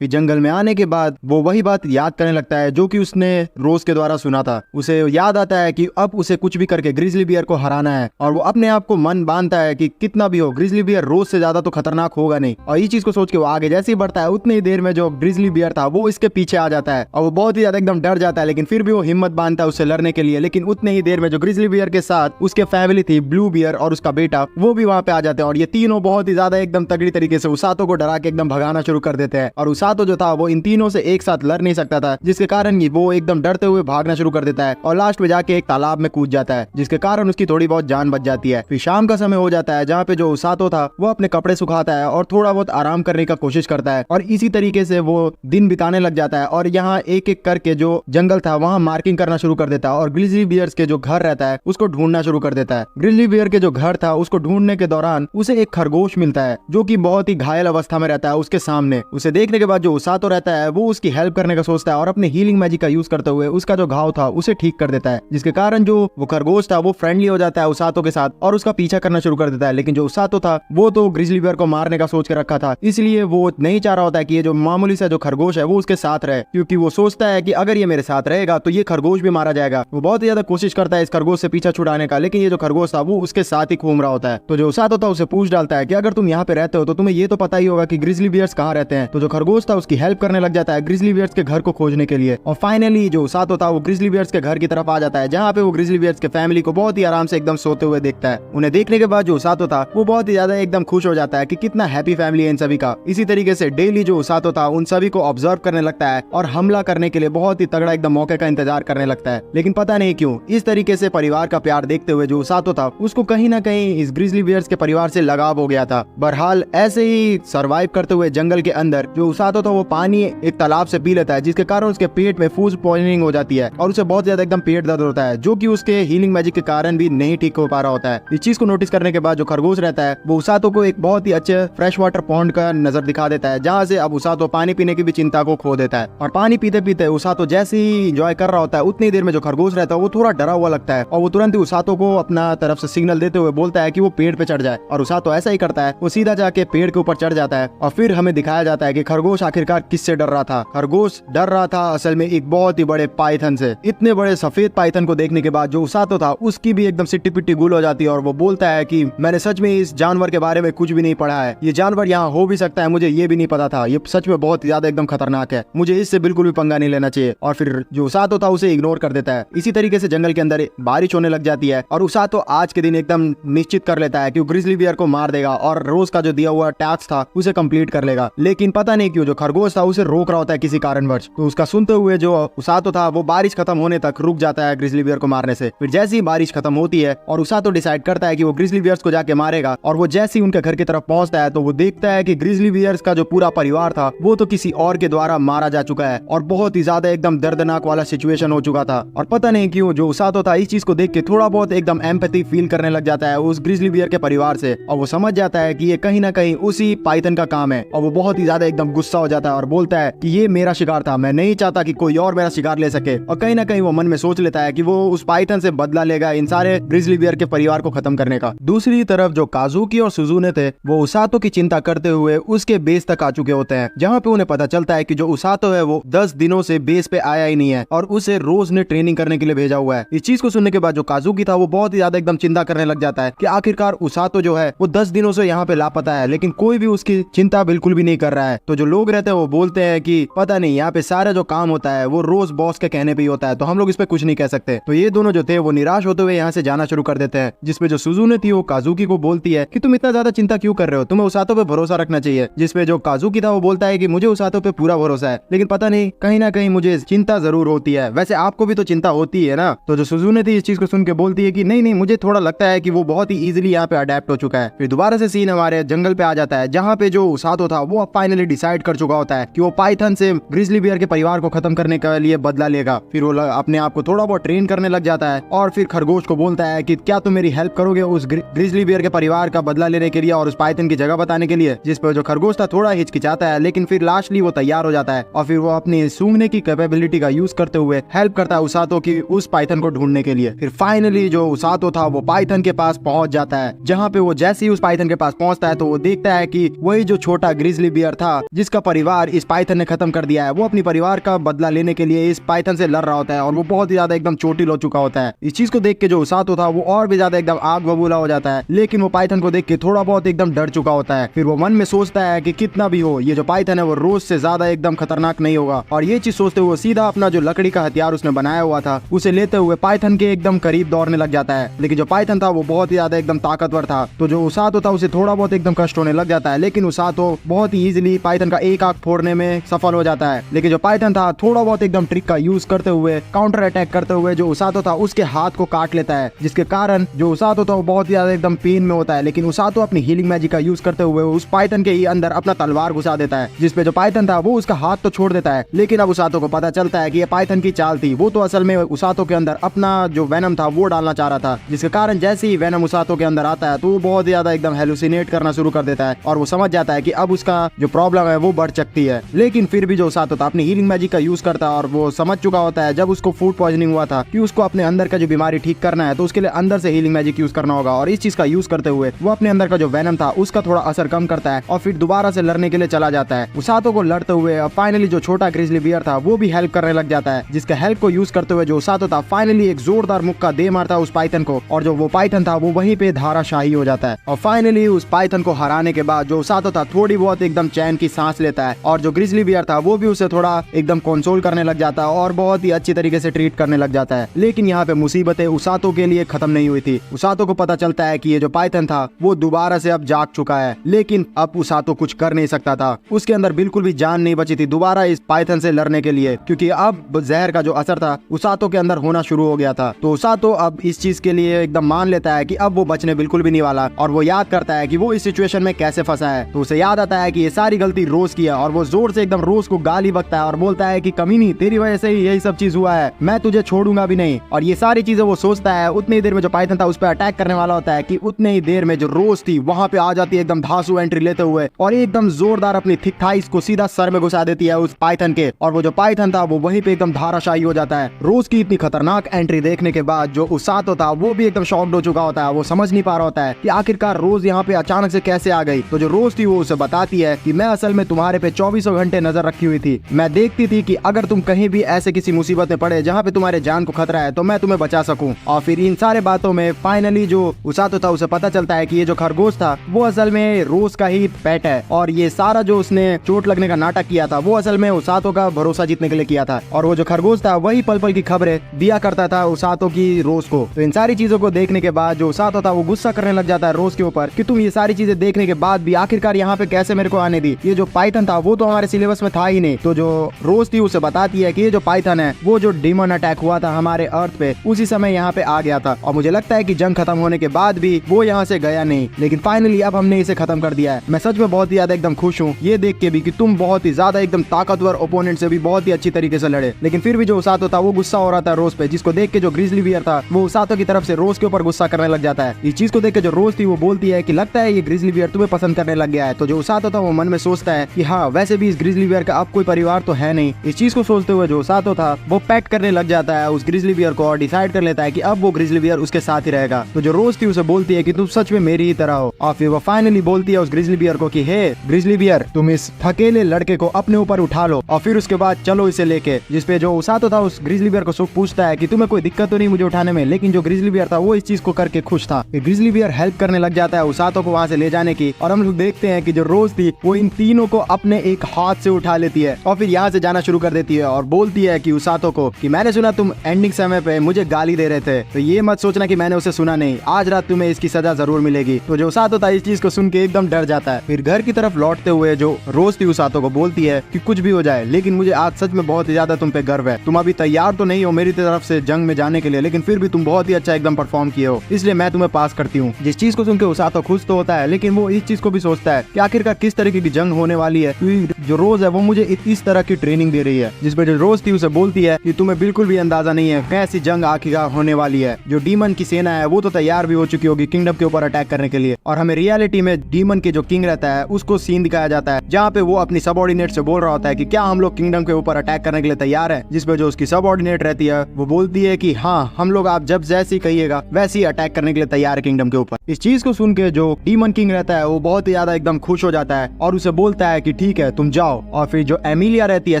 फिर जंगल में आने के बाद वो वही बात याद करने लगता है जो कि उसने रोज के द्वारा सुना था। उसे याद आता है कि अब उसे कुछ भी करके ग्रिजली बियर को हराना है और वो अपने आप को मन बांधता है कि कितना भी हो ग्रिजली बियर रोज से ज्यादा तो खतरनाक होगा नहीं। और ये चीज को सोच के वो आगे जैसे ही बढ़ता है उतनी ही देर में जो ग्रिजली बियर था वो इसके पीछे आ जाता है और वो बहुत ही ज्यादा एकदम डर जाता है, लेकिन फिर भी वो हिम्मत बांधता है उससे लड़ने के लिए। लेकिन उतने ही देर में जो ग्रिजली बियर के साथ उसके फैमिली थी, ब्लू बियर और उसका बेटा, वो भी वहाँ पे आ जाते हैं और ये तीनों बहुत ही ज्यादा एकदम तगड़ी तरीके से उसातो को डरा के एकदम भगाना शुरू कर देते हैं। और उसातो जो था वो इन तीनों से एक साथ लड़ नहीं सकता था, जिसके कारण वो एकदम डरते हुए भागना शुरू कर देता है और लास्ट में जाके एक तालाब में कूद जाता है, जिसके कारण उसकी थोड़ी बहुत जान बच जाती है। फिर शाम का समय हो जाता है जहाँ पे जो उसातो था वो अपने कपड़े सुखाता है और थोड़ा बहुत आराम करने का कोशिश करता है और इसी तरीके से वो दिन बिताने लग जाता है। और यहाँ एक एक करके जो जंगल था वहाँ मार्किंग करना शुरू कर देता है और ग्रिजली बियर्स के जो घर रहता है उसको ढूंढना शुरू कर देता है। ग्रिजली बियर के जो घर था उसको ढूंढने के दौरान उसे एक खरगोश मिलता है जो कि बहुत ही घायल अवस्था में रहता है उसके सामने। उसे देखने के बाद जो उसातो रहता है वो उसकी हेल्प करने का सोचता है और अपने हीलिंग मैजिक का यूज करते हुए उसका जो घाव था उसे ठीक कर देता है, जिसके कारण जो वो खरगोश था वो फ्रेंडली हो जाता है उसातो के साथ और उसका पीछा करना शुरू कर देता है। लेकिन जो उसातो था वो तो ग्रिजली बियर को मारने का सोच के रखा था, इसलिए वो नहीं चाह रहा होता है कि ये जो मामूली सा जो खरगोश है वो उसके साथ रहे, क्योंकि वो सोचता है कि अगर ये मेरे साथ रहेगा तो ये खरगोश भी मारा जाएगा। वो बहुत ही ज्यादा कोशिश करता है इस खरगोश से पीछा छुड़ाने का, लेकिन ये जो खरगोश था वो उसके साथ ही घूम रहा होता है। तो जो उसातो था उसे पूछ डालता है कि अगर तुम यहाँ पे रहते हो तो तुम्हें ये तो पता ही होगा कि ग्रिजली बियर्स कहाँ रहते हैं। तो जो खरगोश था उसकी हेल्प करने लग जाता है ग्रिजली बियर्स के घर को खोजने के लिए और फाइनली जो उसातो था वो ग्रिजली बियर्स के घर की तरफ आ जाता है, जहाँ पे वो ग्रिजली बियर्स के फैमिली को बहुत ही आराम से एकदम सोते हुए देखता है। उन्हें देखने के बाद जो उसातो था वो बहुत ही ज्यादा एकदम खुश हो जाता है कि कितना हैप्पी फैमिली है इन सभी का। इसी तरीके से डेली जो उसातो था उन सभी को ऑब्जर्व करने लगता है और हमला करने के लिए बहुत ही तगड़ा एकदम मौके का इंतजार करने लगता है। लेकिन पता नहीं क्यों इस तरीके से परिवार का प्यार देखते हुए जो उसातो था उसको कहीं ना कहीं इस ग्रिजली बियर्स के परिवार से लगाव हो गया था। बहरहाल ऐसे ही सर्वाइव करते हुए जंगल के अंदर जो उसातो था वो पानी एक तालाब से पी लेता है, जिसके कारण उसके पेट में फूड पॉइजनिंग हो जाती है और उसे बहुत ज्यादा एकदम पेट दर्द होता है, जो कि उसके हीलिंग मैजिक के कारण भी नहीं ठीक हो पा रहा होता है। इस चीज को नोटिस करने के बाद जो खरगोश रहता है वो उसातो को एक बहुत ही अच्छे फ्रेश वाटर पॉन्ड का नजर दिखा देता है, जहाँ से अब उसातो पानी पीने की भी चिंता को खो देता है। और पानी पीते पीते उसातो जैसे ही एंजॉय कर रहा होता है उतनी देर में जो खरगोश रहता है वो थोड़ा डरा हुआ लगता है और वो तुरंत ही उसातो को अपना तरफ से सिग्नल देते हुए बोलता है कि वो पेड़ पे चढ़ जाए। और उसातो ऐसा ही करता है, वो सीधा जाके पेड़ के ऊपर चढ़ जाता है और फिर हमें दिखाया जाता है कि खरगोश आखिरकार किससे डर रहा था। खरगोश डर रहा था असल में एक बहुत ही बड़े पाइथन से। इतने बड़े सफेद पाइथन को देखने के बाद जो उसातो था उसकी भी एकदम सिट्टी पिट्टी गुल हो जाती है और वो बोलता है कि मैंने सच में इस जानवर के बारे में कुछ भी नहीं पढ़ा है, ये जानवर यहाँ हो भी सकता है, मुझे ये भी नहीं पता था, ये सच में बहुत ज्यादा एकदम खतरनाक है, मुझे इससे बिल्कुल भी पंगा नहीं लेना चाहिए। और फिर जो उसातो था उसे इग्नोर कर देता है। इसी तरीके से जंगल के अंदर बारिश होने लग जाती है और उसातो आज के दिन एकदम निश्चित कर लेता है कि वो ग्रिजली बियर को मार देगा और रोज का जो दिया हुआ टैक्स था उसे कंप्लीट कर लेगा। लेकिन पता नहीं क्यों जो खरगोश था उसे रोक रहा होता है किसी कारणवश। तो उसका सुनते हुए जो उसातो था वो बारिश खत्म होने तक रुक जाता है ग्रिजली बियर को मारने से। फिर जैसे ही बारिश खत्म होती है और उसातो डिसाइड करता है कि वो ग्रिजली बियर्स को जाके मारेगा और वो जैसे ही उनके घर की तरफ पहुंचता है तो वो देखता है कि ग्रिजली बियर्स का जो पूरा परिवार था वो तो किसी और के द्वारा मारा जा चुका है और बहुत ही ज्यादा एकदम दर्दनाक वाला सिचुएशन हो चुका था। और पता नहीं क्यों जो उसातो था इस चीज को देख के थोड़ा बहुत एकदम एम्पैथी फील करने लग जाता है उस ग्रिजली बियर के परिवार से और वो समझ जाता है कि ये कहीं ना कहीं उसी पाइथन का काम है और वो बहुत ही ज्यादा एकदम गुस्सा हो जाता है और बोलता है कि ये मेरा शिकार था, मैं नहीं चाहता कि कोई और मेरा शिकार ले सके। और कहीं ना कहीं वो मन में सोच लेता है कि वो उस पाइथन से बदला लेगा इन सारे ग्रिजली बियर के परिवार को खत्म करने का। दूसरी तरफ जो काजुकी और सुजुने थे वो उसातो की चिंता करते हुए उसके बेस तक आ चुके होते हैं, जहाँ पे उन्हें पता चलता है कि जो उसातो है वो 10 दिनों से बेस पे आया ही नहीं है और उसे रोज ने ट्रेनिंग करने के लिए भेजा हुआ है। इस चीज को सुनने के बाद जो काजुकी था वो बहुत ही ज्यादा एकदम चिंता करने लग जाता है कि आखिरकार उसातो जो है वो 10 दिनों से यहाँ पे लापता है, लेकिन कोई भी उसकी चिंता बिल्कुल भी नहीं कर रहा है। तो जो लोग रहते हैं वो बोलते हैं कि पता नहीं, यहाँ पे सारा जो काम होता है वो रोज बॉस के कहने पे ही होता है, तो हम लोग इस पे कुछ नहीं कह सकते। तो ये दोनों जो थे वो निराश होते हुए यहाँ से जाना शुरू कर देते हैं, जिसपे जो सुजुने थी वो काजुकी को बोलती है कि तुम इतना ज्यादा चिंता क्यों कर रहे हो, तुम्हें उसातो पे भरोसा रखना चाहिए। जिसपे जो काजुकी था वो बोलता है कि मुझे उसातो पे पूरा भरोसा है, लेकिन पता नहीं कहीं ना कहीं मुझे चिंता जरूर होती है, वैसे आपको भी तो चिंता होती है ना। तो जो सुजुने थी इस चीज को सुन के बोलती है कि नहीं नहीं, मुझे थोड़ा लगता है कि वो बहुत ही इजीली यहाँ पे अडेप्ट हो चुका है। फिर दोबारा से सीन हमारे जंगल पे आ जाता है, जहाँ पे जो उसातो था वो फाइनली डिसाइड कर चुका होता है कि वो पाइथन से ग्रिजली बियर के परिवार को खत्म करने के लिए बदला लेगा। फिर वो अपने आप को थोड़ा बहुत ट्रेन करने लग जाता है और फिर खरगोश को बोलता है कि क्या तुम मेरी हेल्प करोगे उस ग्रिजली बियर के परिवार का बदला लेने के लिए और उस पाइथन की जगह बताने के लिए। जिस पर जो खरगोश था थोड़ा हिचकिचाता है, लेकिन फिर लास्टली वो तैयार हो जाता है और फिर वो अपनी सूंघने की कैपेबिलिटी का यूज करते हुए हेल्प करता है उसातो की उस पाइथन को ढूंढने के लिए। फिर फाइनली जो उसातो था वो पाइथन के पास पहुंच जाता है, जहाँ पे वो जैसे ही उस पाइथन के पास पहुंचता है तो वो देखता है कि वही जो छोटा ग्रिजली बियर था जिसका परिवार इस पाइथन ने खत्म कर दिया है, वो अपनी परिवार का बदला लेने के लिए इस पाइथन से लड़ रहा होता है और वो बहुत ही ज्यादा एकदम चोटिल हो चुका होता है। इस चीज को देख के जो उसातो था वो और भी ज्यादा एकदम आग बबूला हो जाता है, लेकिन वो पाइथन को देख के थोड़ा बहुत एकदम डर चुका होता है। फिर वो मन में सोचता है कि कितना भी हो ये जो पाइथन है वो रोज से ज्यादा एकदम खतरनाक नहीं होगा, और ये चीज सोचते हुए सीधा अपना जो लकड़ी का हथियार उसने बनाया हुआ था उसे लेते हुए पाइथन के एकदम करीब दौड़ने लग जाता है। लेकिन जो पाइथन था वो बहुत ही ज्यादा एकदम ताकतवर था, तो जो उसातो था उसे थोड़ा बहुत एकदम कष्ट होने लग जाता है, लेकिन उसातो बहुत ही इजीली पाइथन का एक आंख फोड़ने में सफल हो जाता है। लेकिन जो पाइथन था थोड़ा बहुत एकदम ट्रिक का यूज करते हुए काउंटर अटैक करते हुए जो उसातो था उसके हाथ को काट लेता है, जिसके कारण जो उसातो था वो बहुत ही ज्यादा एकदम पेन में होता है। लेकिन उसातो अपनी हीलिंग मैजिक का यूज करते हुए उस पाइथन के ही अंदर अपना तलवार घुसा देता है, जिसपे जो पाइथन था वो उसका हाथ तो छोड़ देता है। लेकिन अब उसातो को पता चलता है कि ये पाइथन की चाल थी, वो तो असल में उसातो के अंदर अपना जो वेनम था वो डालना चाह रहा था, जिसके कारण जैसे ही वेनम उसातो के अंदर आता है तो वो बहुत ज्यादा एकदम हेलुसिनेट करना शुरू कर देता है और वो समझ जाता है कि अब उसका जो प्रॉब्लम है वो बढ़ सकती है। लेकिन फिर भी जो उसातो था अपनी हीलिंग मैजिक का यूज करता है और वो समझ चुका होता है जब उसको फूड पॉइजनिंग हुआ था कि उसको अपने अंदर का जो बीमारी ठीक करना है तो उसके लिए अंदर से हीलिंग मैजिक यूज करना होगा, और इस चीज का यूज करते हुए वो अपने अंदर का जो वेनम था उसका थोड़ा असर कम करता है और फिर दोबारा से लड़ने के लिए चला जाता है। उसातो को लड़ते हुए फाइनली जो छोटा ग्रिजली बियर था वो भी हेल्प करने लग जाता है, जिसका हेल्प को यूज करते हुए जो उसातो था फाइनली एक जोरदार मुक्का दे मारता है उस पाइथन को, और जो वो पाइथन था वो वहीं पे धाराशाही हो जाता है। और फाइनली उस पाइथन को हराने के बाद जो उसातो था थोड़ी बहुत एकदम चैन की सांस लेता है, और जो ग्रिजली बियर था वो भी उसे थोड़ा एकदम कंसोल करने लग जाता है और बहुत ही अच्छी तरीके से ट्रीट करने लग जाता है। लेकिन यहाँ पे मुसीबतें उसातो के लिए खत्म नहीं हुई थी। उसातो को पता चलता है कि ये जो पाइथन था वो दोबारा से अब जाग चुका है, लेकिन अब उसातो कुछ कर नहीं सकता था, उसके अंदर बिल्कुल भी जान नहीं बची थी दोबारा इस पाइथन से लड़ने के लिए, क्योंकि अब जहर का जो असर था उसातो के अंदर होना शुरू हो गया था। तो उसातो अब इस चीज के लिए एकदम मान लेता है कि अब वो बचने बिल्कुल भी नहीं वाला, और वो याद करता है कि वो इस सिचुएशन में कैसे फंसा है। तो उसे याद आता है कि ये सारी गलती रोज की है, और वो जोर से एकदम रोज को गाली बकता है और बोलता है कि कमीनी तेरी वजह से ही यही सब चीज हुआ है, मैं तुझे छोड़ूंगा भी नहीं। और ये सारी चीजें वो सोचता है, उतनी ही देर में जो पाइथन था उस पर अटैक करने वाला होता है कि उतने ही देर में जो रोज थी वहां पे आ जाती है एकदम धांसू एंट्री लेते हुए और एकदम जोरदार अपनी थिक थाइस को सीधा सर में घुसा देती है उस पाइथन के, और वो जो पाइथन था वो वहीं पे एकदम धाराशाही हो जाता है। रोज की इतनी खतरनाक एंट्री देखने के बाद जो उसातो था वो भी एकदम शॉक्ड हो चुका होता है, वो समझ नहीं पा रहा होता है कि आखिरकार रोज यहाँ पे अचानक से कैसे आ गई। तो जो रोज थी वो उसे बताती है कि मैं असल में तुम्हारे पे 24 घंटे नजर रखी हुई थी, मैं देखती थी कि अगर तुम कहीं भी ऐसे किसी मुसीबत में पड़े जहाँ पे तुम्हारे जान को खतरा है तो मैं तुम्हें बचा सकूं। और फिर इन सारे बातों में फाइनली जो उसातो था उसे पता चलता है कि ये जो खरगोश था वो असल में रोज का ही पेट है, और ये सारा जो उसने चोट लगने का नाटक किया था वो असल में उसातो का भरोसा जीतने के लिए किया था, और वो जो खरगोश था वही पल पल की खबरें दिया करता था उसातो की रोज को। तो इन सारी चीजों को देखने के बाद जो उसातो था वो गुस्सा करने लग जाता है रोज के ऊपर कि तुम ये सारी चीजें देखने के बाद भी आखिरकार यहाँ पे कैसे मेरे को आने दी, ये जो पाइथन था वो तो हमारे सिलेबस में था ही नहीं। तो जो रोज थी उसे बताती है कि ये जो पाइथन है वो जो डीमन अटैक हुआ था हमारे अर्थ पे उसी समय यहाँ पे आ गया था, और मुझे लगता है कि जंग खत्म होने के बाद भी वो यहाँ से गया नहीं, लेकिन फाइनली अब हमने इसे खत्म कर दिया है। मैं सच में बहुत ही ज्यादा एकदम खुश हूँ ये देख के भी कि तुम बहुत ही ज्यादा एकदम ताकतवर ओपोनेंट से भी बहुत ही अच्छी तरीके से लड़े। लेकिन फिर भी जो उसातो था वो गुस्सा हो रहा था रोज पे, जिसको देख के जो ग्रिजली बियर था वो उसातो की तरफ से रोज के ऊपर गुस्सा करने लग जाता है। इस चीज को देख के जो रोज थी वो बोलती है कि लगता है ये ग्रिजली बियर तुम्हें पसंद करने लग गया है। तो जो उसातो था वो मन में सोचता है कि हाँ वैसे भी इस ग्रिजली बियर का अब कोई परिवार तो है नहीं। इस चीज को सोचते हुए जो उसातो था वो पेट करने लग जाता है उस ग्रिजली बियर को और डिसाइड कर लेता है कि अब वो ग्रिजली बियर उसके साथ ही रहेगा। तो जो रोज थी उसे बोलती है कि तुम सच में मेरी ही तरह हो, और फिर वो फाइनली बोलती है उस ग्रिजली बियर को कि हे ग्रिजली बियर, तुम इस थकेले लड़के को अपने ऊपर उठा लो और फिर उसके बाद चलो इसे लेके। जिसपे जो उसातो था उस ग्रिजली बियर को पूछता है कि तुम्हें कोई दिक्कत तो नहीं मुझे उठाने में, लेकिन जो ग्रिजली बियर था वो इस चीज को करके खुश था। ग्रिजली बियर हेल्प करने लग जाता है उसातो को वहां से ले जाने की, और हम लोग देखते हैं कि जो रोज थी वो इन तीनों को अपने एक हाथ से उठा लेती है और फिर यहाँ से जाना शुरू कर देती है और बोलती है कि उसातो को कि मैंने सुना तुम एंडिंग समय पे मुझे गाली दे रहे थे, तो ये मत सोचना कि मैंने उसे सुना नहीं, आज रात तुम्हें इसकी सजा जरूर मिलेगी। तो जो उसातो था इस चीज को सुन के एकदम डर जाता है। फिर घर की तरफ लौटते हुए जो रोज थी उसातो को बोलती है कि कुछ भी हो जाए लेकिन मुझे आज सच में बहुत ही ज्यादा तुम पे गर्व है। तुम अभी तैयार तो नहीं हो मेरी तरफ से जंग में जाने के लिए, लेकिन फिर भी तुम बहुत ही अच्छा एकदम परफॉर्म किए हो, इसलिए मैं तुम्हें पास करती हूँ। जिस चीज को सुन के उसातो खुश तो होता है, लेकिन वो इस चीज को भी सोचता है कि आखिरकार किस तरीके की जंग होने वाली है, क्योंकि जो रोज है वो मुझे इस तरह की ट्रेनिंग दे रही है। जिसपे जो रोज थी उसे बोलती है कि तुम्हें बिल्कुल भी अंदाजा नहीं है कैसी जंग आखिरकार होने वाली है। जो डीमन की सेना है वो तो तैयार भी हो चुकी होगी किंगडम के ऊपर अटैक करने के लिए, और हमें रियलिटी में डीमन के जो किंग रहता है उसको सीन दिखाया जाता है जहाँ पे वो अपनी सबऑर्डिनेट से बोल रहा होता है कि क्या हम लोग किंगडम के ऊपर अटैक करने के लिए तैयार है। जिसपे जो उसकी सबऑर्डिनेट रहती है वो बोलती है कि हाँ हम लोग आप जब जैसी कहिएगा वैसे ही अटैक करने के लिए तैयार है किंगडम के ऊपर। इस चीज को सुन के जो डीमन किंग रहता है वो बहुत ही ज्यादा एकदम खुश हो जाता है और उसे बोलता है कि ठीक है तुम जाओ। और फिर जो एमिलिया रहती है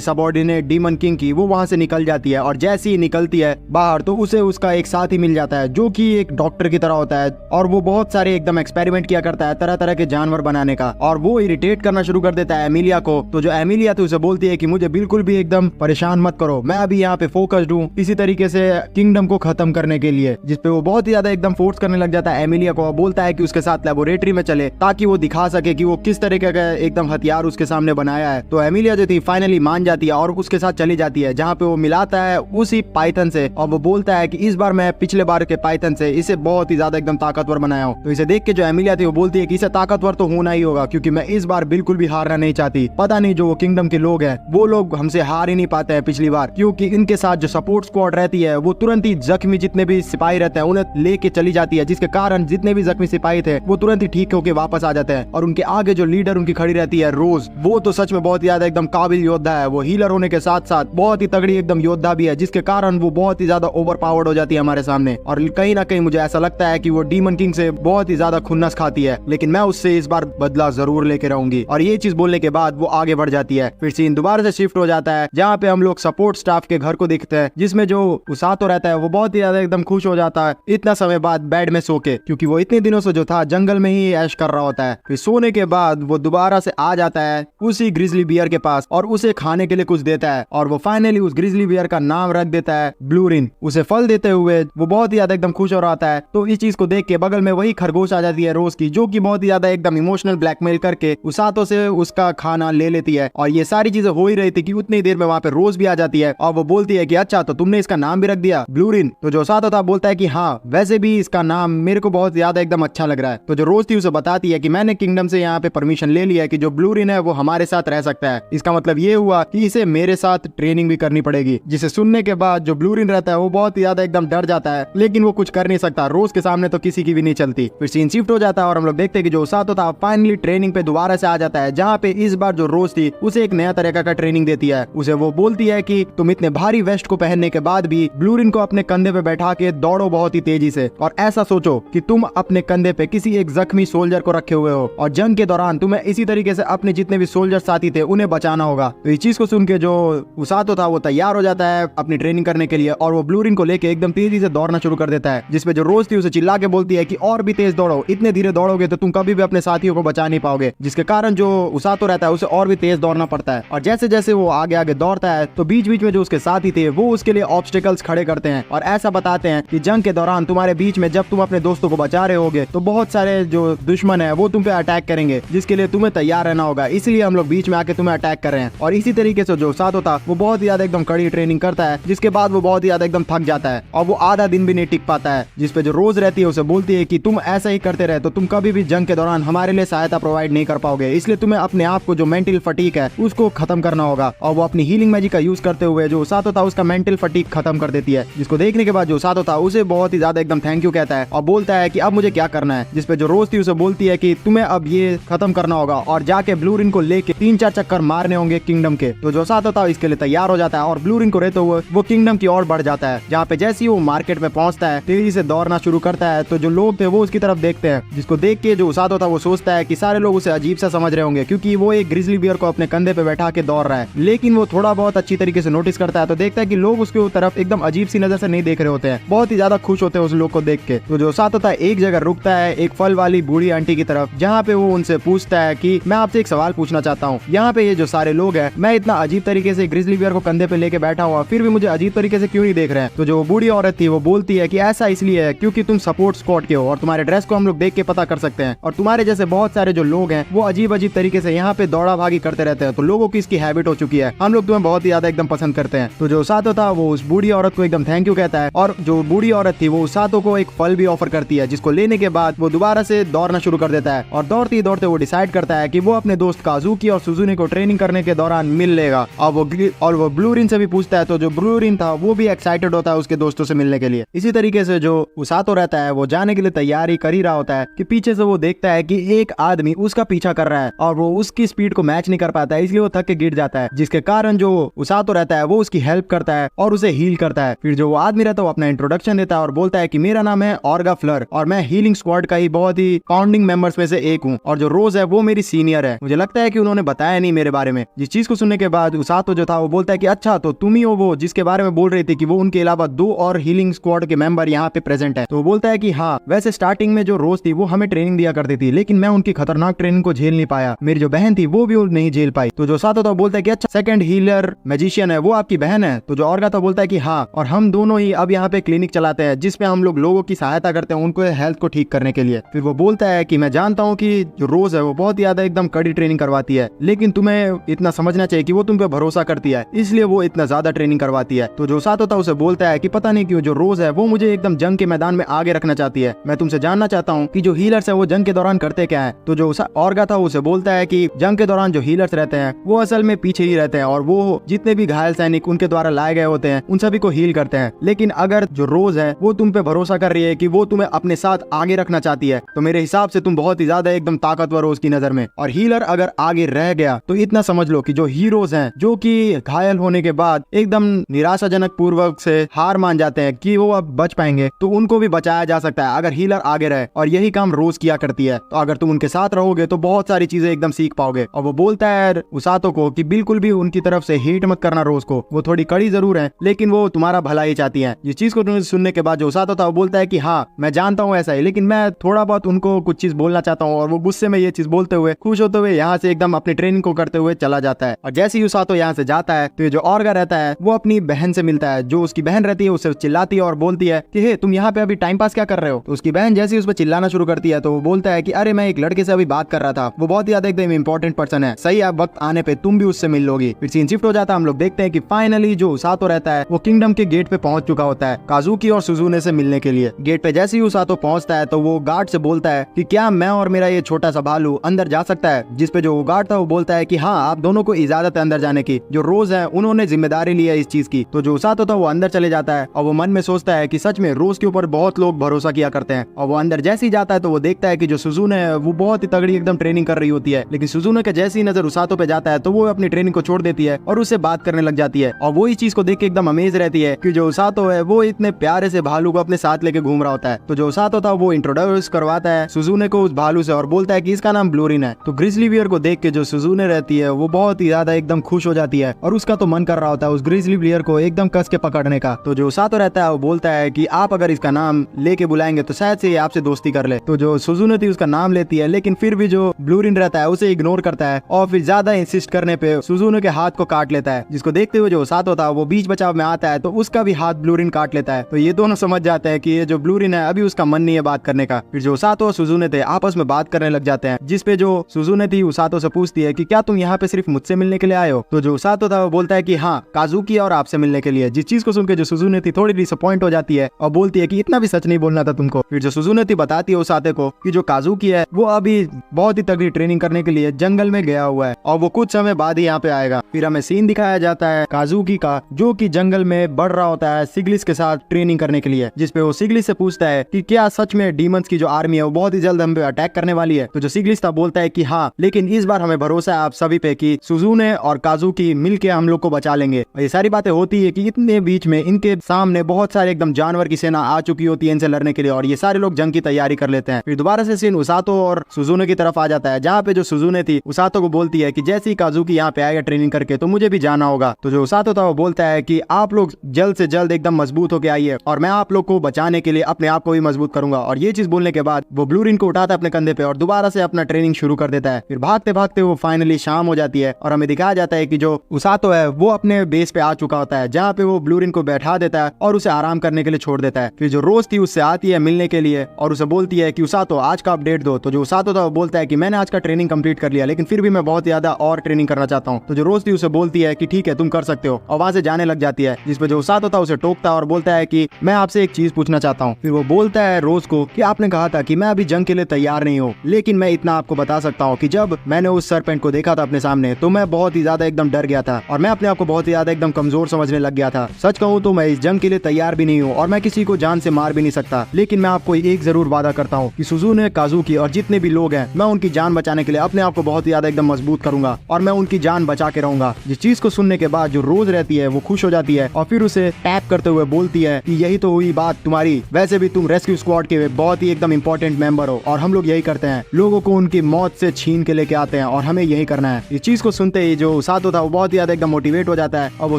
सबऑर्डिनेट डीमन किंग की, वो वहां से निकल जाती है और जैसे ही निकलती है बाहर तो उसे उसका एक साथी मिल जाता है जो कि एक डॉक्टर की तरह होता है और वो बहुत सारे एकदम एक्सपेरिमेंट किया करता है तरह तरह के जानवर बनाने का, और वो इरिटेट करना शुरू कर देता है एमिलिया को। तो जो एमिलिया थी उसे बोलती है कि मुझे बिल्कुल भी एकदम परेशान मत करो, मैं अभी यहाँ पे फोकस्ड हूँ इसी तरीके से किंगडम को खत्म करने के लिए। जिसपे वो बहुत ही ज्यादा एकदम फोर्स करने लग जाता है एमिलिया को, बोलता है कि उसके साथ लेबोरेटरी में चले ताकि वो दिखा सके कि वो किस तरीके का एकदम हथियार उसके सामने बनाया है। तो एमिलिया जो थी फाइनली मान जाती है और उसके साथ चली जाती है जहाँ पे वो मिलाता है उसी पाइथन से, और वो बोलता है कि इस बार मैं पिछले बार के पाइथन से इसे बहुत ही ज्यादा एकदम ताकतवर बनाया हूँ। तो इसे देख के जो एमिलिया थी वो बोलती है कि इसे ताकतवर तो होना ही होगा क्योंकि मैं इस बार बिल्कुल भी हारना नहीं चाहती। पता नहीं जो वो किंगडम के लोग हैं वो लोग हमसे हार ही नहीं पाते हैं पिछली बार, क्योंकि इनके साथ जो सपोर्ट स्क्वाड रहती है वो तुरंत ही जख्मी जितने भी सिपाही रहते हैं उन्हें लेके चली जाती है, जिसके कारण जितने भी जख्मी सिपाही थे वो तुरंत ही ठीक होके वापस आ जाते हैं। और उनके आगे जो लीडर उनकी खड़ी रहती है रोज, वो तो सच में बहुत ज्यादा एकदम काबिल योद्धा है। वो हीलर होने के साथ साथ बहुत ही तगड़ी एकदम योद्धा भी है, जिसके कारण वो बहुत ही ज्यादा ओवर पावर्ड हो जाती है हमारे सामने। और कहीं ना कहीं मुझे ऐसा लगता है कि वो डीमन किंग से बहुत ही ज्यादा खुन्नस खाती है, लेकिन मैं उससे इस बार बदला जरूर लेके रहूंगी। और ये चीज बोलने के बाद वो आगे बढ़ जाती है। फिर सीन दोबारा से शिफ्ट हो जाता है जहाँ पे हम लोग सपोर्ट स्टाफ के घर को देखते हैं, जिसमें जो उसातो रहता है वो बहुत ही ज्यादा एकदम खुश हो जाता है इतना समय बाद बेड में सो के, क्योंकि वो इतने दिनों से जो था जंगल में ही ऐश कर रहा होता है। फिर सोने के बाद वो दोबारा से आ जाता है उसी ग्रिजली बियर के पास और उसे खाने के लिए कुछ देता है, और वो फाइनली उस ग्रिजली बियर का नाम रख देता है ब्लूरिन। उसे फल देते हुए वो बहुत ही ज्यादा एकदम खुश हो रहा है। तो इस चीज को देख के बगल में वही खरगोश आ जाती है रोज की, जो कि बहुत ही ज्यादा एकदम इमोशनल ब्लैकमेल करके उसातो से उसका खाना ले लेती है। और ये सारी चीजें हो ही रही थी कि उतनी देर में वहाँ पे रोज भी आ जाती है और वो बोलती है कि अच्छा तो तुमने इसका नाम भी रख दिया ब्लूरिन। तो जो उसातो था बोलता है कि हाँ वैसे भी इसका नाम मेरे को बहुत ज्यादा एकदम अच्छा लग रहा है। तो जो रोज थी उसे बताती है कि मैंने किंगडम से यहाँ पे परमिशन ले लिया है कि जो ब्लूरिन है वो हमारे साथ रह सकता है। इसका मतलब ये हुआ कि इसे मेरे साथ ट्रेनिंग भी करनी पड़ेगी। जिसे सुनने के बाद जो ब्लूरिन रहता है वो बहुत ही ज्यादा एकदम डर जाता है, लेकिन वो कुछ कर नहीं सकता, रोज के सामने तो किसी की भी नहीं चलती। फिर सीन शिफ्ट हो जाता है और हम लोग देखते हैं कि जो उसातो था फाइनली ट्रेनिंग पे दोबारा से आ जाता है, जहाँ पे इस बार जो रोज थी उसे एक नया तरीका का ट्रेनिंग देती है। उसे वो बोलती है कि तुम इतने भारी वेस्ट को पहनने के बाद भी ब्लूरिन को अपने कंधे पे बैठा के दौड़ो बहुत ही तेजी से, और ऐसा सोचो कि तुम अपने कंधे पे किसी एक जख्मी सोल्जर को रखे हुए हो और जंग के दौरान तुम्हें इसी तरीके से अपने जितने भी सोल्जर साथी थे उन्हें बचाना होगा। तो इस चीज को सुन के जो उसातो था वो तैयार हो जाता है अपनी ट्रेनिंग करने के लिए और वो ब्लूरिन को लेके एकदम तेजी से दौड़ना शुरू कर देता है। जिसपे जो रोज थी उसे चिल्ला के बोलती है कि और भी तेज दौड़ो, इतने धीरे दौड़ोगे तो तुम कभी भी अपने साथियों को बचा नहीं पाओगे। जिसके कारण जो उसातो रहता है उसे और भी तेज दौड़ना पड़ता है। और जैसे जैसे वो आगे आगे दौड़ता है तो बीच बीच में जो उसके साथी थे वो उसके लिए ऑब्स्टिकल्स खड़े करते हैं और ऐसा बताते हैं कि जंग के दौरान तुम्हारे बीच में जब तुम अपने दोस्तों को बचा रहे होगे तो बहुत सारे जो दुश्मन है वो तुम पे अटैक करेंगे, जिसके लिए तुम्हें तैयार रहना होगा, इसलिए हम लोग बीच में आके तुम्हें अटैक कर रहे हैं। और इसी तरीके से जो उसातो था वो बहुत ही ज्यादा एकदम कड़ी ट्रेनिंग करता है, जिसके बाद वो बहुत ही ज्यादा एकदम थक जाता है और वो आधा दिन भी नहीं टिक पाता है। जिसपे जो रोज रहती है उसे बोलती है कि तुम ऐसा ही करते रहे तो तुम कभी भी जंग के दौरान हमारे लिए सहायता प्रोवाइड नहीं कर पाओगे, इसलिए तुम्हें अपने आप को जो मेंटल फटीक है उसको खत्म करना होगा। और वो अपनी हीलिंग मैजिक का यूज करते हुए जो उसातो था उसका मेंटल फटीक खत्म कर देती है। जिसको देखने के बाद जो उसातो था उसे बहुत ही ज्यादा एकदम थैंक यू कहता है और बोलता है कि अब मुझे क्या करना है। जिसपे जो रोज थी उसे बोलती है कि तुम्हें अब ये खत्म करना होगा और जाके ब्लूरिन को को लेके 3-4 चक्कर मारने होंगे किंगडम के। तो जो सातो था इसके लिए तैयार हो जाता है और ब्लू रिंग को रहते हुए वो किंगडम की ओर बढ़ जाता है, जहाँ पे जैसे ही वो मार्केट में पहुंचता है तेजी से दौड़ना शुरू करता है। तो जो लोग थे वो उसकी तरफ देखते हैं, जिसको देख के जो सातो था वो सोचता है कि सारे लोग उसे अजीब सा समझ रहे होंगे क्योंकि वो एक ग्रिजली बियर को अपने कंधे पे बैठा के दौड़ रहा है। लेकिन वो थोड़ा बहुत अच्छी तरीके से नोटिस करता है तो देखता है कि लोग उसके तरफ एकदम अजीब सी नजर से नहीं देख रहे होते हैं, बहुत ही ज्यादा खुश होते हैं उस लोग को देख के। तो जो सातो था एक जगह रुकता है एक फल वाली बूढ़ी आंटी की तरफ, जहाँ पे वो उनसे पूछता है कि मैं आपसे एक सवाल पूछना चाहता हूँ, यहाँ पे ये जो सारे लोग हैं, मैं इतना अजीब तरीके से ग्रिजली बियर को कंधे पे लेके बैठा हुआ फिर भी मुझे अजीब तरीके से क्यों नहीं देख रहे हैं। तो जो बूढ़ी औरत थी वो बोलती है कि ऐसा इसलिए है क्योंकि तुम सपोर्ट स्क्वाड के हो और तुम्हारे ड्रेस को हम लोग देख के पता कर सकते हैं, और तुम्हारे जैसे बहुत सारे जो लोग हैं वो अजीब अजीब तरीके से यहाँ पे दौड़ा भागी करते रहते हैं, तो लोगों की इसकी हैबिट हो चुकी है, हम लोग तुम्हें बहुत ही ज्यादा एकदम पसंद करते हैं। तो जो सातो था वो उस बूढ़ी औरत को एकदम थैंक यू कहता है, और जो बूढ़ी औरत थी वो सातो को एक फल भी ऑफर करती है, जिसको लेने के बाद वो दोबारा से दौड़ना शुरू कर देता है। और दौड़ते दौड़ते वो डिसाइड करता है कि वो अपने दोस्त काजुकी और सुजुने को ट्रेनिंग करने के दौरान मिल लेगा, और वो ब्लू रिन से भी पूछता है। तो जो ब्लू रिन था वो भी एक्साइटेड होता है उसके दोस्तों से मिलने के लिए। इसी तरीके से जो सातो रहता है वो जाने के लिए तैयारी कर ही रहा होता है कि पीछे से वो देखता है कि एक आदमी उसका पीछा कर रहा है और वो उसकी स्पीड को मैच नहीं कर पाता है, इसलिए वो थक के गिर जाता है, जिसके कारण जो सातो रहता है वो उसकी हेल्प करता है और उसे हील करता है। फिर जो वो आदमी रहता है वो अपना इंट्रोडक्शन देता है और बोलता है कि मेरा नाम है ऑर्गा फ्लर और मैं हीलिंग स्क्वाड का ही बहुत ही फाउंडिंग मेंबर्स में से एक हूँ, और जो रोज है वो मेरी सीनियर है, मुझे लगता है कि उन्होंने बताया नहीं मेरे बारे में। जिस चीज को सुनने के बाद सातो जो था वो बोलता है कि अच्छा तो तुम ही हो वो जिसके बारे में बोल रही थी कि वो उनके अलावा 2 और हीलिंग स्क्वाड के मेंबर यहाँ पे प्रेजेंट है। तो वो बोलता है कि हाँ, वैसे स्टार्टिंग में जो रोज थी वो हमें ट्रेनिंग दिया करती थी, लेकिन मैं उनकी खतरनाक ट्रेनिंग को झेल नहीं पाया, मेरी जो बहन थी वो भी नहीं झेल पाई। तो जो सातो था बोलता है कि अच्छा सेकंड हीलर मैजिशियन है वो आपकी बहन है। तो जो ऑर्गा था बोलता है कि हाँ, और हम दोनों ही अब यहाँ पे क्लिनिक चलाते हैं जिसपे हम लोग लोगों की सहायता करते हैं उनको हेल्थ को ठीक करने के लिए। फिर वो बोलता है कि मैं जानता हूँ कि जो रोज है वो बहुत ज्यादा एकदम कड़ी ट्रेनिंग करवाती है, लेकिन तुम्हें इतना समझना चाहिए कि वो तुम पे भरोसा करती है, इसलिए वो इतना ज्यादा ट्रेनिंग करवाती है। तो जो सातो था उसे बोलता है कि पता नहीं क्यों जो रोज है वो मुझे एकदम जंग के मैदान में आगे रखना चाहती है, मैं तुमसे जानना चाहता हूँ कि जो हीलर्स है वो जंग के दौरान करते क्या है। तो जो ऑर्गा था उसे बोलता है कि जंग के दौरान जो हीलर्स रहते हैं वो असल में पीछे ही रहते हैं और वो जितने भी घायल सैनिक उनके द्वारा लाए गए होते हैं उन सभी को हील करते हैं। लेकिन अगर जो रोज है वो तुम पे भरोसा कर रही है कि वो तुम्हें अपने साथ आगे रखना चाहती है, तो मेरे हिसाब से तुम बहुत ही ज्यादा एकदम ताकतवर हो उसकी नजर में, और हीलर अगर आगे रह गया तो इतना समझ लो कि जो हीरोज हैं जो कि घायल होने के बाद एकदम निराशाजनक पूर्वक से हार मान जाते हैं कि वो अब बच पाएंगे, तो उनको भी बचाया जा सकता है अगर हीलर आगे रहे, और यही काम रोज किया करती है। तो अगर तुम उनके साथ रहोगे तो बहुत सारी चीजें एकदम सीख पाओगे। और वो बोलता है उसातो को कि बिल्कुल भी उनकी तरफ से हेट मत करना रोज को, वो थोड़ी कड़ी जरूर है लेकिन वो तुम्हारा भला ही चाहती है। इस चीज को सुनने के बाद जो उसातो था वो बोलता है कि हाँ मैं जानता हूँ ऐसा ही, लेकिन मैं थोड़ा बहुत उनको कुछ चीज बोलना चाहता हूँ, और वो गुस्से में ये चीज बोलते हुए खुश होते हुए यहाँ से एकदम अपनी ट्रेनिंग को करते हुए चला जाता है। और जैसे ही उसातो यहाँ से जाता है तो ये जो ऑर्गा रहता है वो अपनी बहन से मिलता है, जो उसकी बहन रहती है उससे चिल्लाती है और बोलती है कि हे तुम यहाँ पे अभी टाइम पास क्या कर रहे हो। तो उसकी बहन जैसे ही उस पर चिल्लाना शुरू करती है तो वो बोलता है कि अरे मैं एक लड़के से अभी बात कर रहा था, वो बहुत ज्यादा एकदम इंपॉर्टेंट पर्सन है, सही है वक्त आने पे तुम भी उससे मिल लोगी। फिर सीन शिफ्ट हो जाता है, हम लोग देखते हैं कि फाइनली जो उसातो रहता है वो किंगडम के गेट पे पहुंच चुका होता है काजुकी और सुजुने से मिलने के लिए। गेट पे जैसे ही उसातो पहुंचता है तो वो गार्ड से बोलता है कि क्या मैं और मेरा ये छोटा सा भालू अंदर जा सकता है, जिस पे जो गार्ड था वो बोलता है कि हाँ आप दोनों को इजाजत है अंदर जाने की, जो रोज है उन्होंने जिम्मेदारी ली है इस चीज की। तो जो उसातो था वो अंदर चले जाता है और वो मन में सोचता है कि सच में रोज के ऊपर बहुत लोग भरोसा किया करते हैं। और वो अंदर जैसे ही जाता है तो वो देखता है कि जो सुजुने है वो बहुत ही तगड़ी एकदम ट्रेनिंग कर रही होती है, लेकिन सुजुने का जैसी नजर उसातो पे जाता है तो वो अपनी ट्रेनिंग को छोड़ देती है और उससे बात करने लग जाती है। और वो इस चीज को देख के एकदम अमेज रहती है कि जो उसातो है वो इतने प्यारे से भालू को अपने साथ लेके घूम रहा होता है। तो जो उसातो था वो इंट्रोड्यूस करवाता है सुजुने को उस भालू से और बोलता है कि इसका नाम ब्लू रिन है। तो ग्रिजली बियर को देख के जो सुजुने रहती है वो बहुत ही ज्यादा एकदम खुश हो जाती है और उसका तो मन कर रहा होता है उस ग्रिजली बियर को एकदम कस के पकड़ने का। तो जो उसातो रहता है वो बोलता है कि आप अगर इसका नाम लेके बुलाएंगे तो शायद से ये आपसे दोस्ती कर ले। तो जो सुजुने थी उसका नाम लेती है, लेकिन फिर भी जो ब्लू रिन रहता है उसे इग्नोर करता है और फिर ज्यादा इंसिस्ट करने पे सुजुने के हाथ को काट लेता है, जिसको देखते हुए जो उसातो था वो बीच बचाव में आता है तो उसका भी हाथ ब्लू रिन काट लेता है। तो ये दोनों समझ जाते हैं कि ये जो ब्लू रिन है अभी उसका मन नहीं है बात करने का। फिर जो उसातो और सुजुने थे आपस में बात करने लग जाते हैं, जिसपे जो सुजुने थी उसातो से पूछती है कि क्या तुम यहाँ पे सिर्फ मुझसे मिलने के लिए आए हो। तो जो उसातो था वो बोलता है कि हाँ काजुकी और आपसे मिलने के लिए। जिस चीज को सुन के जो सुजुने थी थोड़ी डिसअपॉइंट हो जाती है और बोलती है कि इतना भी सच नहीं बोलना था तुमको। फिर जो सुजुने थी बताती है उसातो को कि जो काजुकी है वो अभी बहुत ही तगड़ी ट्रेनिंग करने के लिए जंगल में गया हुआ है और वो कुछ समय बाद ही यहाँ पे आएगा। फिर हमें सीन दिखाया जाता है काजुकी का जो कि जंगल में बढ़ रहा होता है सिग्लिस के साथ ट्रेनिंग करने के लिए, जिसपे वो सिग्लिस से पूछता है कि क्या सच में डीमंस की जो आर्मी है वो बहुत ही जल्द हम पे अटैक करने वाली है। तो जो सिग्लिस था बोलता है कि हाँ, लेकिन इस बार हमें भरोसा है आप सभी पे कि सुजुने और काजुकी मिलके हम लोग को बचा लेंगे। ये सारी बातें होती है कि इतने बीच में इनके सामने बहुत सारे एकदम जानवर की सेना आ चुकी होती है इनसे लड़ने के लिए और ये सारे लोग जंग की तैयारी कर लेते हैं। फिर दोबारा से सीन उसातो और सुजुने की तरफ आ जाता है, जहाँ पे जो सुजुने थी उसातो को बोलती है कि जैसे ही काजुकी यहाँ पे आएगा ट्रेनिंग करके तो मुझे भी जाना होगा। तो जो उसातो था वो बोलता है कि आप लोग जल्द से जल्द एकदम मजबूत होके आइए और मैं आप लोग को बचाने के लिए अपने आप को भी मजबूत करूंगा। और ये चीज बोलने के बाद वो ब्लू रिन को उठाता है अपने कंधे पे और दोबारा से अपना ट्रेनिंग शुरू कर देता है। फिर भागते भागते वो फाइनली शाम हो जाती है और हमें दिखाया जाता है कि जो उसातो है वो अपने बेस पे आ चुका होता है, जहाँ पे वो ब्लू रिन को बैठा देता है और उसे आराम करने के लिए छोड़ देता है। फिर जो रोज थी उससे आती है मिलने के लिए और उसे बोलती है कि उसातो आज का अपडेट दो। तो जो उसातो था वो बोलता है कि मैंने आज का ट्रेनिंग कंप्लीट कर लिया लेकिन फिर भी मैं बहुत ज्यादा और ट्रेनिंग करना चाहता हूँ। तो जो रोज थी उसे बोलती है कि ठीक है तुम कर सकते हो और वहां से जाने लग जाती है, जिसपे जो उसातो था उसे टोकता है और बोलता है कि मैं आपसे एक चीज पूछना चाहता हूँ। फिर वो बोलता है रोज को कि आपने कहा था कि मैं अभी जंग के लिए तैयार नहीं हूँ, लेकिन मैं इतना आपको बता सकता हूँ कि जब मैंने उस सरपेंट को देखा था अपने सामने तो मैं बहुत ही ज्यादा एकदम डर गया था और मैं अपने आप को बहुत ही ज्यादा एकदम कमजोर समझने लग गया था। सच कहूँ तो मैं इस जंग के लिए तैयार भी नहीं हूँ और मैं किसी को जान से मार भी नहीं सकता, लेकिन मैं आपको एक जरूर वादा करता हूँ कि सुजुने, काजुकी और जितने भी लोग हैं मैं उनकी जान बचाने के लिए अपने आप को बहुत ही ज्यादा एकदम मजबूत करूंगा और मैं उनकी जान बचा के रहूंगा। जिस चीज को सुनने के बाद जो रोज रहती है वो खुश हो जाती है और फिर उसे टैप करते हुए बोलती है कि यही तो हुई बात तुम्हारी, वैसे भी तुम रेस्क्यू स्क्वाड के बहुत ही एकदम इंपॉर्टेंट मेंबर हो और हम लोग यही करते हैं, लोगों को उनकी मौत से छीन के लेके आते हैं और हमें यही करना है। इस चीज को सुनते ही जो उसातो था वो बहुत ही ज्यादा एकदम मोटिवेट हो जाता है और वो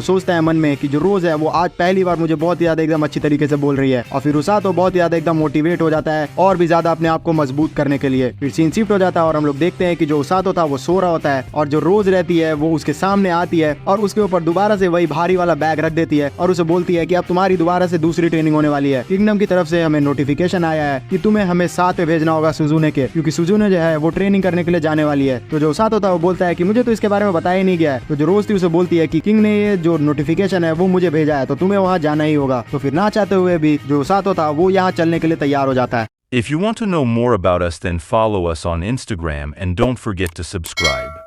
सोचता है मन में कि जो रोज है वो आज पहली बार मुझे बहुत ही ज्यादा एकदम अच्छी तरीके से बोल रही है और फिर उसातो बहुत ज्यादा एकदम मोटिवेट हो जाता है और भी ज्यादा अपने आप को मजबूत करने के लिए। फिर सीन शिफ्ट हो जाता है और हम लोग देखते हैं कि जो उसातो था वो सो रहा होता है और जो रोज रहती है वो उसके सामने आती है और उसके ऊपर दोबारा से वही भारी वाला बैग रख देती है और उसे बोलती है कि अब तुम्हारी दोबारा से दूसरी ट्रेनिंग होने वाली है। किंगडम की तरफ से हमें नोटिफिकेशन आया है कि तुम्हें हमें साथ में भेजना होगा सुजुने के, क्योंकि सुजुने जो है वो ट्रेनिंग करने के लिए जाने वाली है। तो जो उसातो था वो बोलता है कि मुझे तो इसके बारे में बताया ही नहीं गया है। तो जो रोज थी उसे बोलती है कि किंग ने ये जो नोटिफिकेशन है वो मुझे भेजा है तो तुम्हें वहाँ जाना ही होगा। तो फिर ना चाहते हुए भी जो उसातो था वो यहाँ चलने के लिए तैयार हो जाता है। If you want to know more about us, then follow us on Instagram and don't forget to subscribe.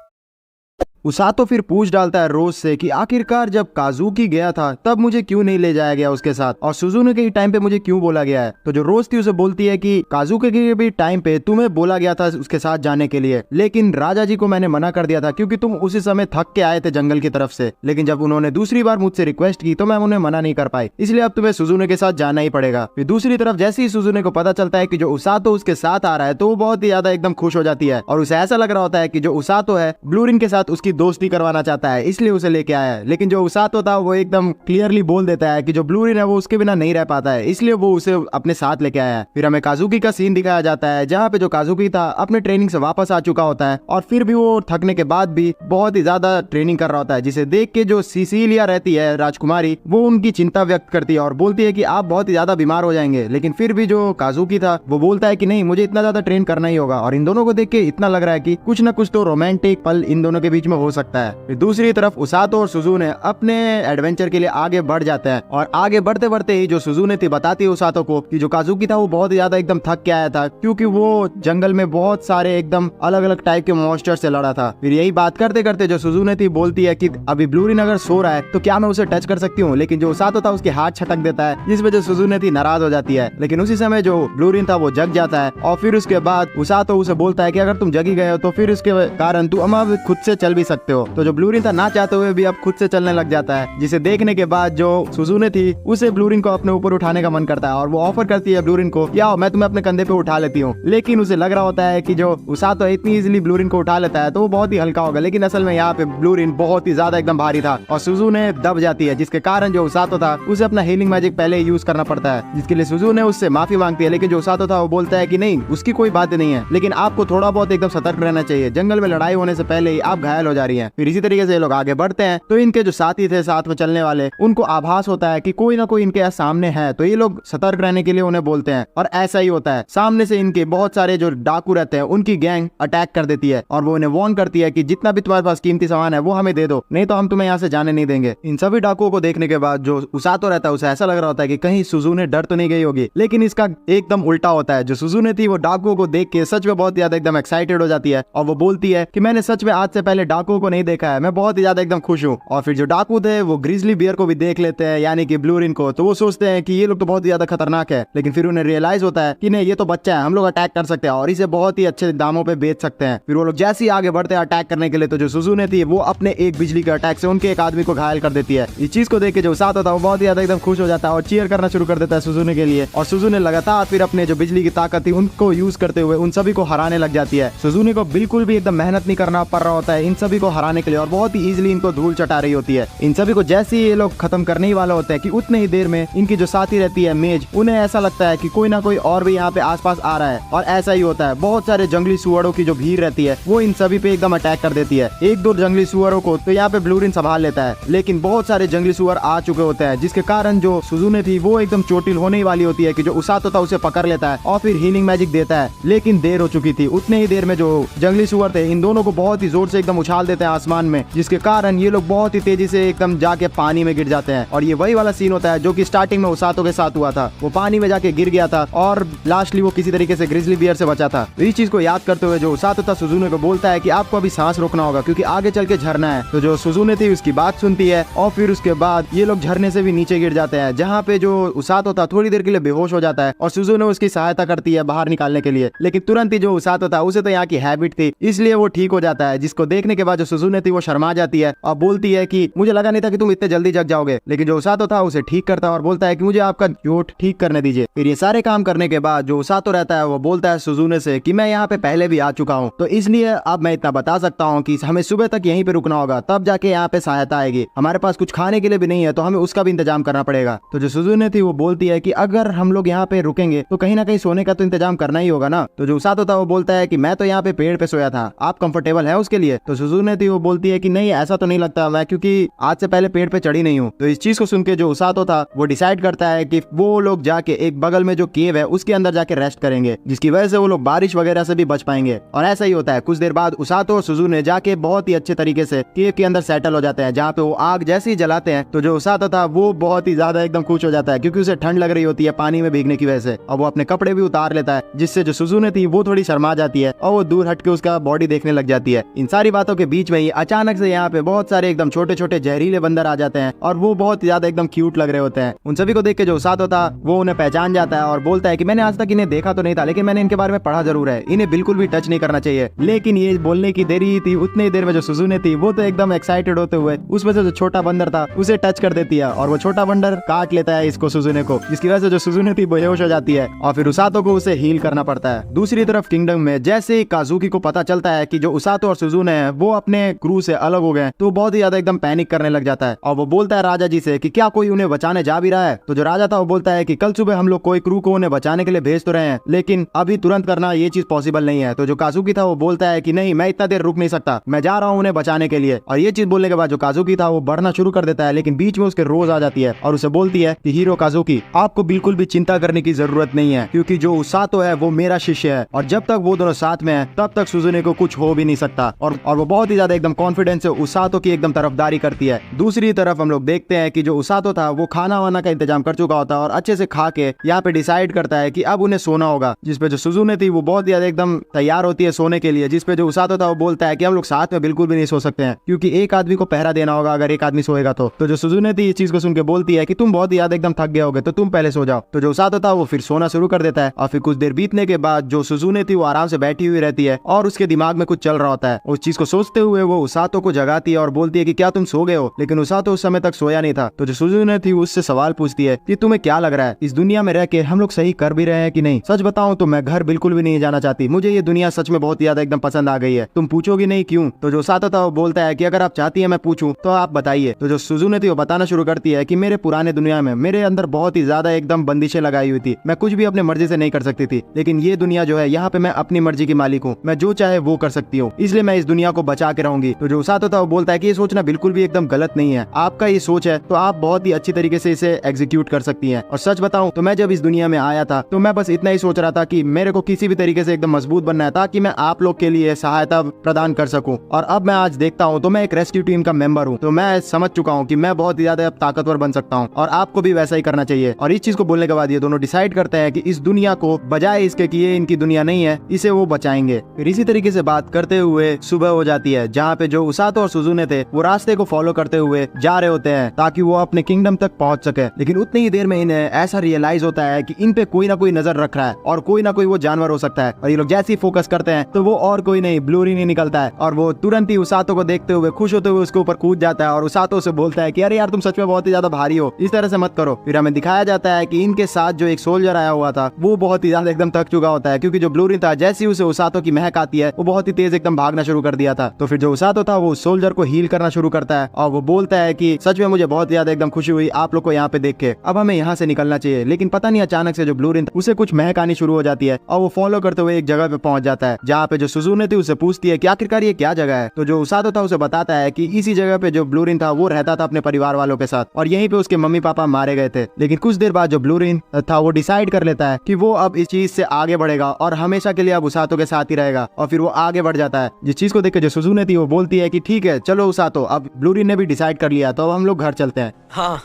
उसातो फिर पूछ डालता है रोज से कि आखिरकार जब काजुकी गया था तब मुझे क्यों नहीं ले जाया गया उसके साथ और सुजुने के टाइम पे मुझे क्यों बोला गया है। तो जो रोज थी उसे बोलती है कि काजुकी के भी टाइम पे तुम्हें बोला गया था उसके साथ जाने के लिए, लेकिन राजा जी को मैंने मना कर दिया था क्योंकि तुम उसी समय थक के आए थे जंगल की तरफ से, लेकिन जब उन्होंने दूसरी बार मुझसे रिक्वेस्ट की तो मैं उन्हें मना नहीं कर पाई, इसलिए अब तुम्हें सुजुने के साथ जाना ही पड़ेगा। फिर दूसरी तरफ जैसे ही सुजुने को पता चलता है कि जो उसातो उसके साथ आ रहा है तो वो बहुत ही ज्यादा एकदम खुश हो जाती है और उसे ऐसा लग रहा होता है कि जो उसातो है ब्लू रिन के साथ उसकी दोस्ती करवाना चाहता है, इसलिए उसे लेके आया है। लेकिन जो उसातो था वो एकदम क्लियरली बोल देता है कि जो ब्लू रिन है वो उसके बिना नहीं रह पाता है, इसलिए वो उसे अपने साथ लेके आया है। फिर हमें काजुकी का सीन दिखाया जाता है जहाँ पे जो काजुकी था अपने ट्रेनिंग से वापस आ चुका होता है और फिर भी वो थकने के बाद भी बहुत ही ज्यादा ट्रेनिंग कर रहा होता है, जिसे देख के जो सिसिलिया रहती है राजकुमारी वो उनकी चिंता व्यक्त करती है और बोलती है कि आप बहुत ही ज्यादा बीमार हो जाएंगे। लेकिन फिर भी जो काजुकी था वो बोलता है कि नहीं, मुझे इतना ज्यादा ट्रेन करना ही होगा और इन दोनों को देख के इतना लग रहा है कि कुछ न कुछ तो रोमांटिक पल इन दोनों के बीच में हो सकता है। दूसरी तरफ उसातो और सुजुने अपने एडवेंचर के लिए आगे बढ़ जाते हैं और आगे बढ़ते बढ़ते ही जो सुजुने थी बताती है उसातो को कि जो काजुकी था वो बहुत ही ज्यादा एकदम थक के आया था क्योंकि वो जंगल में बहुत सारे एकदम अलग अलग टाइप के मॉन्स्टर से लड़ा था। फिर यही बात करते करते जो सुजुने थी बोलती है कि अभी ब्लू रिन अगर सो रहा है तो क्या मैं उसे टच कर सकती हूँ, लेकिन जो उसातो था उसके हाथ छटक देता है जिस वजह से सुजुने थी नाराज हो जाती है। लेकिन उसी समय जो ब्लू रिन था वो जग जाता है और फिर उसके बाद उसातो उसे बोलता है कि अगर तुम जगी गए हो तो फिर उसके कारण तुम अब खुद से चल भी सकते हो। तो जो ब्लू रिन था ना चाहते हुए भी अब खुद से चलने लग जाता है, जिसे देखने के बाद जो सुजुने थी उसे ब्लू रिन को अपने ऊपर उठाने का मन करता है और वो ऑफर करती है ब्लू रिन को कि आओ मैं तुम्हें अपने कंधे पे उठा लेती हूँ। लेकिन उसे लग रहा होता है कि जो उसातो इतनी इजीली ब्लू रिन को उठा लेता है तो वो बहुत ही हल्का होगा, लेकिन असल में यहाँ पे ब्लू रिन बहुत ही ज्यादा एकदम भारी था और सुजुने दब जाती है, जिसके कारण जो उसातो था उसे अपना हीलिंग मैजिक पहले यूज करना पड़ता है, जिसके लिए सुजुने उससे माफी मांगती है। लेकिन जो उसातो था वो बोलता है कि नहीं, उसकी कोई बात नहीं है, लेकिन आपको थोड़ा बहुत एकदम सतर्क रहना चाहिए, जंगल में लड़ाई होने से पहले ही आप घायल हो जा रही है। फिर इसी तरीके से ये लोग आगे बढ़ते हैं तो इनके जो साथी थे साथ में चलने वाले उनको आभास होता है कि कोई ना कोई इनके सामने है, तो ये लोग सतर्क रहने के लिए उन्हें बोलते हैं और ऐसा ही होता है। सामने से इनके बहुत सारे जो डाकू रहते हैं उनकी गैंग अटैक कर देती है और वो उन्हें वार्न करती है कि जितना भी तुम्हारे पास कीमती सामान है वो हमें दे दो, नहीं तो हम तुम्हें यहाँ से जाने नहीं देंगे। इन सभी डाकुओं को देखने के बाद जो उसातो रहता है उसे ऐसा लग रहा होता है कि कहीं सुजुने डर तो नहीं गई होगी, लेकिन इसका एकदम उल्टा होता है। जो सुजुने थी वो डाकुओं को देख के सच में बहुत ज्यादा एकदम एक्साइटेड हो जाती है और वो बोलती है कि मैंने सच में आज से पहले डाकू डाकुओं को नहीं देखा है, मैं बहुत ही ज्यादा एकदम खुश हूँ। और फिर जो डाकू थे वो ग्रिजली बियर को भी देख लेते हैं, यानी कि ब्लूरिन को। तो वो सोचते हैं कि ये लोग तो बहुत ही ज्यादा खतरनाक है, लेकिन फिर उन्हें रियलाइज होता है कि नहीं, ये तो बच्चा है, हम लोग अटैक कर सकते हैं और इसे बहुत ही अच्छे दामों पे बेच सकते हैं। फिर वो लोग जैसे ही आगे बढ़ते हैं अटैक करने के लिए, तो जो सुजुने थी वो अपने एक बिजली के अटैक से उनके एक आदमी को घायल कर देती है। इस चीज को देख के जो उसातो था वो बहुत ही ज्यादा एकदम खुश हो जाता है और चीयर करना शुरू कर देता है सुजुने के लिए। और सुजुने लगातार फिर अपने जो बिजली की ताकत थी उनको यूज करते हुए उन सभी को हराने लग जाती है। सुजुने को बिल्कुल भी एकदम मेहनत नहीं करना पड़ रहा होता है इन सभी को हराने के लिए, और बहुत ही इजीली इनको धूल चटा रही होती है। इन सभी को जैसे ही ये लोग खत्म करने ही वाला होता है कि उतने ही देर में इनकी जो साथी रहती है मेज, उन्हें ऐसा लगता है कि कोई ना कोई और भी यहाँ पे आसपास आ रहा है। और ऐसा ही होता है, बहुत सारे जंगली सुअरों की जो भीड़ रहती है वो इन सभी पे एकदम अटैक कर देती है। एक दो जंगली सुअरों को तो यहाँ पे ब्लूरिन संभाल लेता है, लेकिन बहुत सारे जंगली सुअर आ चुके होते हैं, जिसके कारण जो सुजुने थी वो एकदम चोटिल होने वाली होती है कि जो उसातो था उसे पकड़ लेता है और फिर हीलिंग मैजिक देता है। लेकिन देर हो चुकी थी, उतने ही देर में जो जंगली सुअर थे इन दोनों को बहुत ही जोर से एकदम उछाल देते हैं आसमान में, जिसके कारण ये लोग बहुत ही तेजी से एकदम जाके पानी में गिर जाते हैं। और ये वही वाला सीन होता है जो कि स्टार्टिंग में उसातो के साथ हुआ था, वो पानी में जाके गिर गया था और लास्टली वो किसी तरीके से ग्रिजली बियर से बचा था। इस चीज को याद करते हुए जो उसातो था सुजुने को बोलता है कि आपको अभी सांस रोकना होगा क्योंकि आगे चल के झरना है। तो जो सुजुने थी उसकी बात सुनती है और फिर उसके बाद ये लोग झरने से भी नीचे गिर जाते हैं, जहाँ पे जो उसातो था थोड़ी देर के लिए बेहोश हो जाता है और सुजुने उसकी सहायता करती है बाहर निकालने के लिए। लेकिन तुरंत ही जो उसातो था उसे तो यहाँ की हैबिट थी, इसलिए वो ठीक हो जाता है, जिसको देखने के बाद जो सुजुने थी वो शर्मा जाती है और बोलती है कि मुझे लगा नहीं था कि तुम इतने जल्दी जग जाओगे। लेकिन जो उसातो था उसे ठीक करता है और बोलता है कि मुझे आपका चोट ठीक करने दीजिए। फिर ये सारे काम करने के बाद जो उसातो रहता है वो बोलता है सुजुने से कि मैं यहाँ पे पहले भी आ चुका हूँ, तो इसलिए अब मैं इतना बता सकता हूँ कि हमें सुबह तक यहीं पे रुकना होगा, तब जाके यहाँ पे सहायता आएगी। हमारे पास कुछ खाने के लिए भी नहीं है तो हमें उसका भी इंतजाम करना पड़ेगा। तो जो सुजुने थी वो बोलती है कि अगर हम लोग यहाँ पे रुकेंगे तो कहीं ना कहीं सोने का तो इंतजाम करना ही होगा ना। तो जो उसातो था वो बोलता है कि मैं तो यहाँ पे पेड़ पे सोया था, आप कंफर्टेबल है उसके लिए। तो सुजुने थी वो बोलती है कि नहीं, ऐसा तो नहीं लगता, मैं क्योंकि आज से पहले पेड़ पे चढ़ी नहीं हूँ। तो इस चीज को सुन के जो उसातो था वो डिसाइड करता है कि वो लोग जाके एक बगल में जो केव है उसके अंदर जाके रेस्ट करेंगे, जिसकी वजह से वो लोग बारिश वगैरह से भी बच पाएंगे। और ऐसा ही होता है, कुछ देर बाद उसातो और सुजुने जाके बहुत ही अच्छे तरीके से केव के अंदर सेटल हो जाते हैं, जहाँ पे वो आग जैसे ही जलाते हैं तो जो उसातो था वो बहुत ही ज्यादा एकदम खुश हो जाता है क्योंकि उसे ठंड लग रही होती है पानी में भीगने की वजह से, और वो अपने कपड़े भी उतार लेता है, जिससे जो सुजुने थी वो थोड़ी शर्मा जाती है और वो दूर हट के उसका बॉडी देखने लग जाती है। इन सारी बातों के बीच में ही अचानक से यहाँ पे बहुत सारे एकदम छोटे छोटे जहरीले बंदर आ जाते हैं और वो बहुत ही ज्यादा एकदम क्यूट लग रहे होते हैं। उन सभी को देख के जो उसातो था वो उन्हें पहचान जाता है और बोलता है कि मैंने आज तक इन्हें देखा तो नहीं था, लेकिन मैंने इनके बारे में पढ़ा जरूर है, इन्हें बिल्कुल भी टच नहीं करना चाहिए। लेकिन ये बोलने की देरी ही थी, उतनी देर में जो सुजुने थी वो तो एकदम एक्साइटेड होते हुए उसमें से जो छोटा बंदर था उसे टच कर देती है और वो छोटा बंदर काट लेता है इसको सुजुने को, जिसकी वजह से जो सुजुने थी बेहोश हो जाती है और फिर उसातो को उसे हील करना पड़ता है। दूसरी तरफ किंगडम में जैसे ही काजुकी को पता चलता है कि जो उसातो और सुजुने हैं वो अपने क्रू से अलग हो गए तो बहुत ही ज्यादा एकदम पैनिक करने लग जाता है और वो बोलता है राजा जी से कि क्या कोई उन्हें बचाने जा भी रहा है। तो जो राजा था वो बोलता है कि कल सुबह हम लोग कोई क्रू को उन्हें बचाने के लिए भेज तो रहे हैं, लेकिन अभी तुरंत करना ये चीज पॉसिबल नहीं है। तो जो काजुकी था वो बोलता है कि नहीं, मैं इतना देर रुक नहीं सकता, मैं जा रहा हूँ उन्हें बचाने के लिए। और ये चीज बोलने के बाद जो काजुकी था वो बढ़ना शुरू कर देता है, लेकिन बीच में उसके रोज आ जाती है और उसे बोलती है कि हीरो काजुकी, आपको बिल्कुल भी चिंता करने की जरूरत नहीं है क्योंकि जो उसातो है वो मेरा शिष्य है और जब तक वो दोनों साथ में है तब तक सुजुने को कुछ हो भी नहीं सकता। और वो बहुत ही ज्यादा एकदम कॉन्फिडेंस से उसातो की एकदम तरफदारी करती है। दूसरी तरफ हम लोग देखते हैं कि जो उसातो था वो खाना वाना का इंतजाम कर चुका होता है और अच्छे से खा के यहाँ पे डिसाइड करता है कि अब उन्हें सोना होगा, जिसपे जो सुजुने थी वो बहुत ज्यादा एकदम तैयार होती है सोने के लिए, जिसपे जो उसातो था वो बोलता है कि हम लोग साथ में बिल्कुल भी नहीं सो सकते हैं क्योंकि एक आदमी को पहरा देना होगा अगर एक आदमी सोएगा तो जो सुजुने थी इस चीज को सुन के बोलती है कि तुम बहुत ज्यादा एकदम थक गए होगे तो तुम पहले सो जाओ। तो जो उसातो था वो फिर सोना शुरू कर देता है और फिर कुछ देर बीतने के बाद जो सुजुने थी वो आराम से बैठी हुई रहती है और उसके दिमाग में कुछ चल रहा होता है। उस चीज को सोचते हुए वो उसातो को जगाती है और बोलती है कि क्या तुम सो गए हो, लेकिन उसातो उस समय तक सोया नहीं था। तो जो सुजुने थी उससे सवाल पूछती है कि तुम्हें क्या लग रहा है, इस दुनिया में रह के हम लोग सही कर भी रहे हैं कि नहीं? सच बताऊं तो मैं घर बिल्कुल भी नहीं जाना चाहती, मुझे ये दुनिया सच में बहुत ज्यादा एकदम पसंद आ गई है। तुम पूछोगी नहीं क्यों? तो जो उसातो था वो बोलता है कि अगर आप चाहती है मैं पूछूं तो आप बताइए। तो जो सुजुने थी वो बताना शुरू करती है कि मेरे पुराने दुनिया में मेरे अंदर बहुत ही ज्यादा एकदम बंदिशें लगाई हुई थी, मैं कुछ भी अपने मर्जी से नहीं कर सकती थी, लेकिन ये दुनिया जो है यहाँ पे मैं अपनी मर्जी की मालिक हूँ, मैं जो चाहे वो कर सकती हूँ, इसलिए मैं इस दुनिया को बचा के रहूंगी। तो जो उसातो था वो बोलता है कि ये सोचना बिल्कुल भी एकदम गलत नहीं है, आपका ये सोच है तो आप बहुत ही अच्छी तरीके से इसे एग्जीक्यूट कर सकती हैं। और सच बताऊं तो मैं जब इस दुनिया में आया था तो मैं बस इतना ही सोच रहा था कि मेरे को किसी भी तरीके से एकदम मजबूत बनना है ताकि मैं आप लोग के लिए सहायता प्रदान कर सकूं, और अब मैं आज देखता हूं तो मैं एक रेस्क्यू टीम का मेंबर हूं, तो मैं समझ चुका हूं कि मैं बहुत ही ज्यादा अब ताकतवर बन सकता हूं और आपको भी वैसा ही करना चाहिए। और इस चीज को बोलने के बाद ये दोनों डिसाइड करते हैं कि इस दुनिया को बजाय इसके कि ये इनकी दुनिया नहीं है, इसे वो बचाएंगे। फिर इसी तरीके से बात करते हुए सुबह हो जाती है जहाँ पे जो उसातो और सुजुने थे वो रास्ते को फॉलो करते हुए जा रहे होते हैं ताकि वो अपने किंगडम तक पहुंच सके। लेकिन उतनी ही देर में इन्हें ऐसा रियलाइज होता है कि इन पे कोई ना कोई नजर रख रहा है और कोई ना कोई वो जानवर हो सकता है। और ये लोग जैसे ही फोकस करते हैं तो वो और कोई नहीं ब्लूरिन ही निकलता है और वो तुरंत ही उसातो को देखते हुए खुश होते हुए उसके ऊपर कूद जाता है और उसातो से बोलता है कि अरे यार तुम सच में बहुत ही ज्यादा भारी हो, इस तरह से मत करो। फिर हमें दिखाया जाता है कि इनके साथ जो एक सोल्जर आया हुआ था वो बहुत ही ज्यादा एकदम थक चुका होता है क्योंकि जो ब्लूरिन था जैसे ही उसे उसातो की महक आती है वो बहुत ही तेज एकदम भागना शुरू कर दिया था। तो फिर जो उसातो था वो सोल्जर को हील करना शुरू करता है और वो बोलता है कि सच में मुझे बहुत ज्यादा एकदम खुशी हुई आप लोग को यहाँ पे देख के, अब हमें यहाँ से निकलना चाहिए। लेकिन पता नहीं अचानक से जो ब्लूरिन था उसे कुछ महक आनी शुरू हो जाती है और वो फॉलो करते हुए एक जगह पे पहुंच जाता है जहाँ पे जो सुजुने थी उसे पूछती है कि आखिरकार ये क्या जगह है। तो जो उसातो था उसे बताता है कि इसी जगह पे जो ब्लूरिन था वो रहता था अपने परिवार वालों के साथ और यहीं पे उसके मम्मी पापा मारे गए थे। लेकिन कुछ देर बाद जो ब्लूरिन था वो डिसाइड कर लेता है कि वो अब इस चीज से आगे बढ़ेगा और हमेशा के लिए अब उसातो के साथ ही रहेगा और फिर वो आगे बढ़ जाता है। जिस चीज को देख के जो सुजुने थी वो बोलती है कि ठीक है चलो उसातो, अब ब्लूरिन ने भी डिसाइड कर लिया तो अब हम लोग घर चलते हैं। हाँ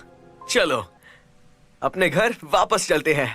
चलो अपने घर वापस चलते हैं।